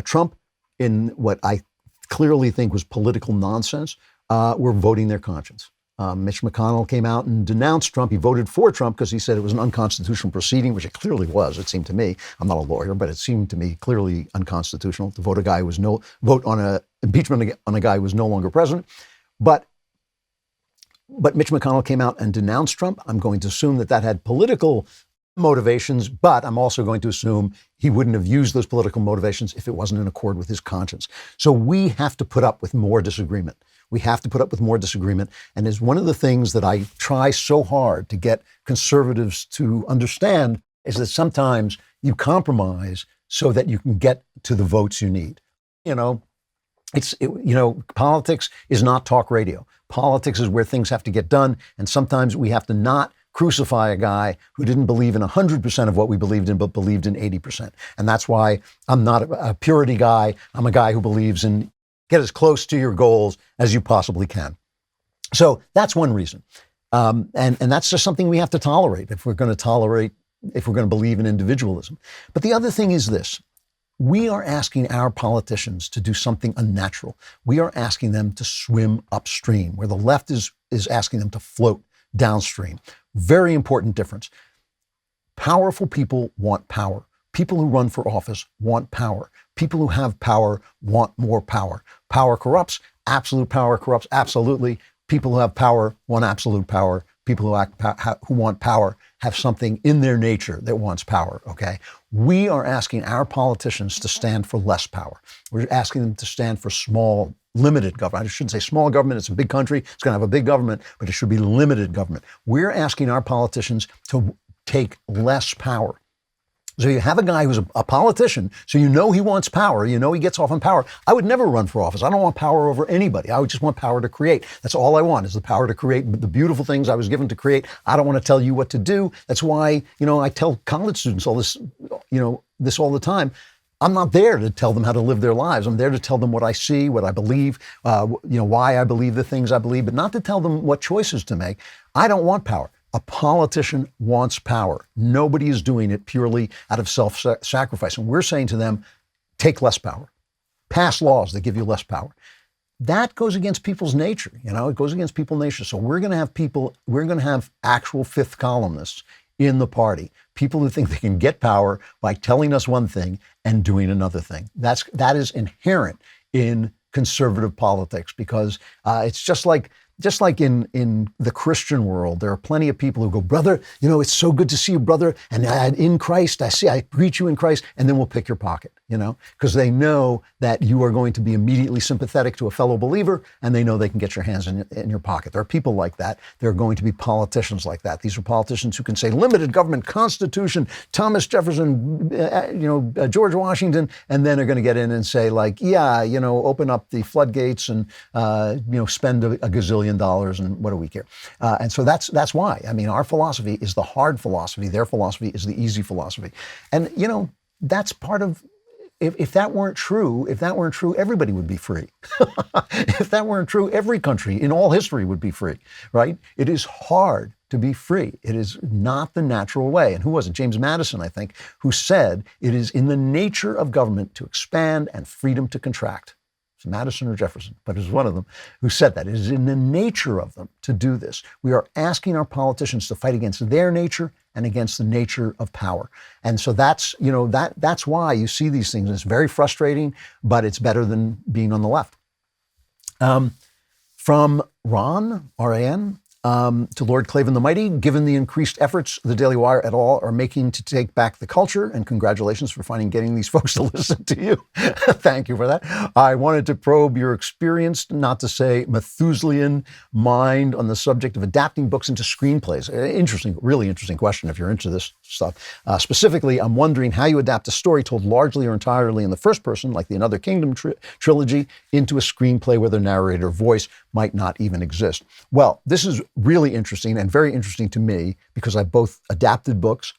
Trump in what I clearly think was political nonsense were voting their conscience. Mitch McConnell came out and denounced Trump. He voted for Trump because he said it was an unconstitutional proceeding, which it clearly was. It seemed to me, I'm not a lawyer, but it seemed to me clearly unconstitutional to vote on a impeachment on a guy who was no longer president. But Mitch McConnell came out and denounced Trump. I'm going to assume that had political motivations, but I'm also going to assume he wouldn't have used those political motivations if it wasn't in accord with his conscience. So we have to put up with more disagreement. We have to put up with more disagreement. And is one of the things that I try so hard to get conservatives to understand is that sometimes you compromise so that you can get to the votes you need. Politics is not talk radio. Politics is where things have to get done. And sometimes we have to not crucify a guy who didn't believe in 100% of what we believed in, but believed in 80%. And that's why I'm not a purity guy. I'm a guy who believes in get as close to your goals as you possibly can. So that's one reason. And that's just something we have to tolerate if we're going to believe in individualism. But the other thing is this. We are asking our politicians to do something unnatural. We are asking them to swim upstream, where the left is asking them to float downstream. Very important difference. Powerful people want power. People who run for office want power. People who have power want more power. Power corrupts. Absolute power corrupts. Absolutely. People who have power want absolute power. People who want power have something in their nature that wants power, okay? We are asking our politicians to stand for less power. We're asking them to stand for small, limited government. I shouldn't say small government. It's a big country. It's going to have a big government, but it should be limited government. We're asking our politicians to take less power. So you have a guy who's a politician, so you know he wants power, you know he gets off on power. I would never run for office. I don't want power over anybody. I would just want power to create. That's all I want, is the power to create the beautiful things I was given to create. I don't want to tell you what to do. That's why, I tell college students all this, this all the time. I'm not there to tell them how to live their lives. I'm there to tell them what I see, what I believe, why I believe the things I believe, but not to tell them what choices to make. I don't want power. A politician wants power. Nobody is doing it purely out of self-sacrifice. And we're saying to them, take less power. Pass laws that give you less power. That goes against people's nature. It goes against people's nature. So we're going to have actual fifth columnists in the party. People who think they can get power by telling us one thing and doing another thing. That is inherent in conservative politics, because it's just like in the Christian world, there are plenty of people who go, brother, it's so good to see you, brother. And in Christ, I greet you in Christ, and then we'll pick your pocket, because they know that you are going to be immediately sympathetic to a fellow believer, and they know they can get your hands in your pocket. There are people like that. There are going to be politicians like that. These are politicians who can say limited government, Constitution, Thomas Jefferson, George Washington, and then are going to get in and say open up the floodgates and, spend a gazillion dollars, and what do we care? And so that's why. Our philosophy is the hard philosophy. Their philosophy is the easy philosophy. And, that's part of, if that weren't true, everybody would be free. If that weren't true, every country in all history would be free, right? It is hard to be free. It is not the natural way. And who was it? James Madison, I think, who said it is in the nature of government to expand and freedom to contract. Madison or Jefferson, but it was one of them who said that. It is in the nature of them to do this. We are asking our politicians to fight against their nature and against the nature of power. And so that's why you see these things. It's very frustrating, but it's better than being on the left. From Ron, R-A-N, to Lord Klavan the Mighty, given the increased efforts the Daily Wire et al. Are making to take back the culture, and congratulations for getting these folks to listen to you. Thank you for that. I wanted to probe your experienced, not to say Methuselian, mind on the subject of adapting books into screenplays. Interesting, really interesting question if you're into this stuff. Specifically, I'm wondering how you adapt a story told largely or entirely in the first person, like the Another Kingdom trilogy, into a screenplay where the narrator voice might not even exist. Well, this is really interesting and very interesting to me because I both adapted books.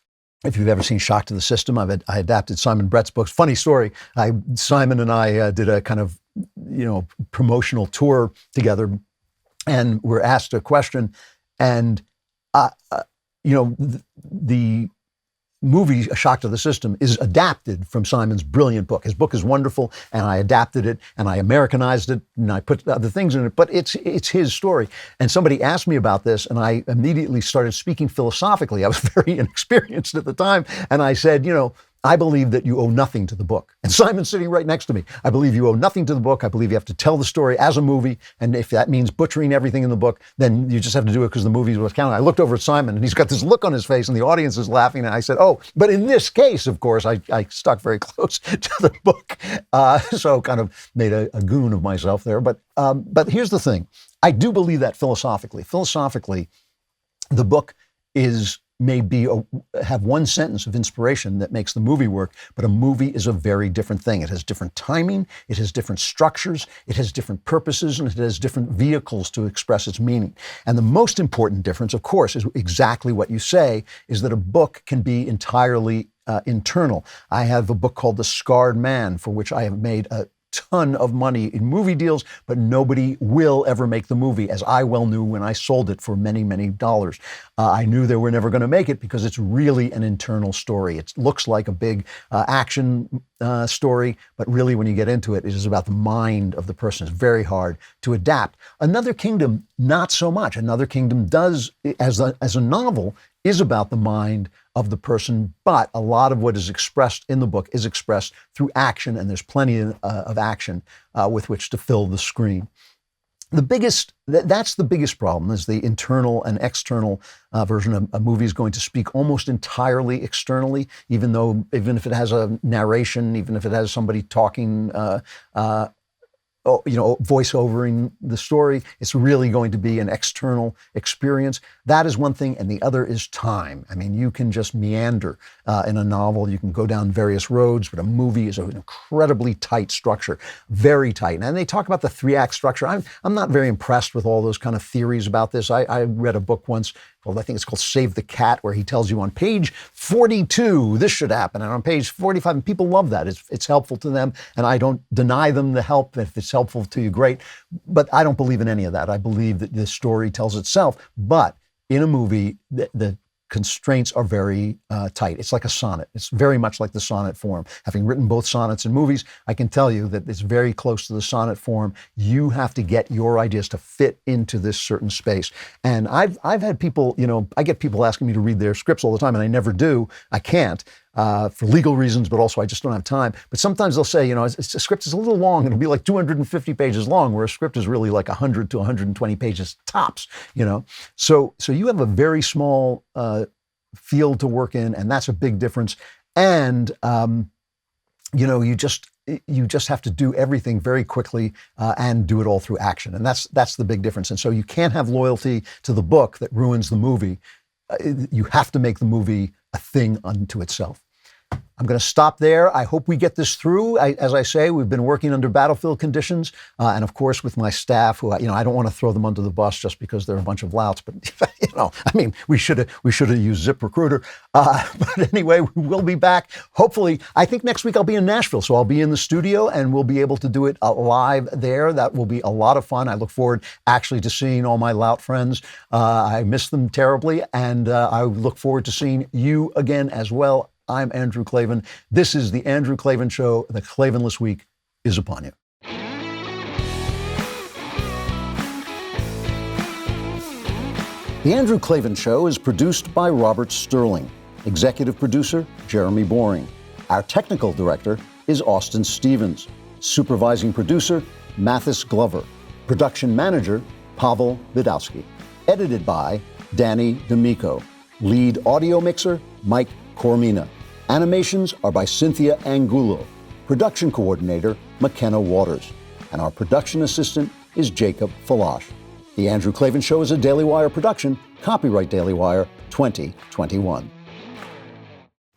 If you've ever seen Shock to the System, I adapted Simon Brett's books. Funny story, Simon and I did a kind of, promotional tour together, and we're asked a question, and, the movie A Shock to the System is adapted from Simon's brilliant book. His book is wonderful, and I adapted it, and I Americanized it, and I put other things in it, but it's his story. And somebody asked me about this, and I immediately started speaking philosophically. I was very inexperienced at the time, and I said, I believe that you owe nothing to the book. And Simon's sitting right next to me. I believe you owe nothing to the book. I believe you have to tell the story as a movie. And if that means butchering everything in the book, then you just have to do it because the movie is what's counting. I looked over at Simon, and he's got this look on his face, and the audience is laughing. And I said, but in this case, of course, I stuck very close to the book. So kind of made a goon of myself there. But here's the thing. I do believe that philosophically. Philosophically, the book have one sentence of inspiration that makes the movie work, but a movie is a very different thing. It has different timing, it has different structures, it has different purposes, and it has different vehicles to express its meaning. And the most important difference, of course, is exactly what you say, is that a book can be entirely internal. I have a book called The Scarred Man, for which I have made a ton of money in movie deals, but nobody will ever make the movie, as I well knew when I sold it for many, many dollars. I knew they were never going to make it because it's really an internal story. It looks like a big action story, but really when you get into it, it is about the mind of the person. It's very hard to adapt. Another Kingdom, not so much. Another Kingdom does, as a novel, is about the mind of the person, but a lot of what is expressed in the book is expressed through action, and there's plenty of action with which to fill the screen. That's the biggest problem, is the internal and external version. A movie is going to speak almost entirely externally, even if it has a narration, even if it has somebody talking, voice-overing the story, it's really going to be an external experience. That is one thing, and the other is time. I mean, you can just meander in a novel. You can go down various roads, but a movie is an incredibly tight structure, very tight. And they talk about the 3-act structure. I'm not very impressed with all those kind of theories about this. I read a book once called, I think it's called Save the Cat, where he tells you on page 42, this should happen, and on page 45, and people love that. It's helpful to them, and I don't deny them the help. If it's helpful to you, great. But I don't believe in any of that. I believe that the story tells itself, but in a movie, the constraints are very tight. It's like a sonnet. It's very much like the sonnet form. Having written both sonnets and movies, I can tell you that it's very close to the sonnet form. You have to get your ideas to fit into this certain space. And I've had people, I get people asking me to read their scripts all the time, and I never do. I can't. For legal reasons, but also I just don't have time. But sometimes they'll say, a script is a little long. It'll be like 250 pages long, where a script is really like 100 to 120 pages tops, So you have a very small field to work in, and that's a big difference. And, you just have to do everything very quickly and do it all through action. And that's the big difference. And so you can't have loyalty to the book that ruins the movie. You have to make the movie a thing unto itself. I'm going to stop there. I hope we get this through. As I say, we've been working under battlefield conditions, and of course with my staff, who I don't want to throw them under the bus just because they're a bunch of louts. But we should have used ZipRecruiter. But anyway, we will be back. Hopefully, I think next week I'll be in Nashville, so I'll be in the studio, and we'll be able to do it live there. That will be a lot of fun. I look forward actually to seeing all my lout friends. I miss them terribly, and I look forward to seeing you again as well. I'm Andrew Klavan. This is The Andrew Klavan Show. The Klavanless Week is upon you. The Andrew Klavan Show is produced by Robert Sterling. Executive producer, Jeremy Boring. Our technical director is Austin Stevens. Supervising producer, Mathis Glover. Production manager, Pavel Bidowski. Edited by Danny D'Amico. Lead audio mixer, Mike Cormina. Animations are by Cynthia Angulo. Production coordinator, McKenna Waters. And our production assistant is Jacob Falash. The Andrew Klavan Show is a Daily Wire production. Copyright Daily Wire 2021.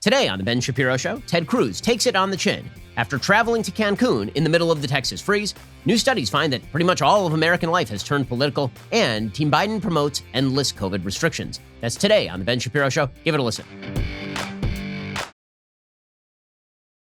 Today on The Ben Shapiro Show, Ted Cruz takes it on the chin. After traveling to Cancun in the middle of the Texas freeze, new studies find that pretty much all of American life has turned political, and Team Biden promotes endless COVID restrictions. That's today on The Ben Shapiro Show. Give it a listen.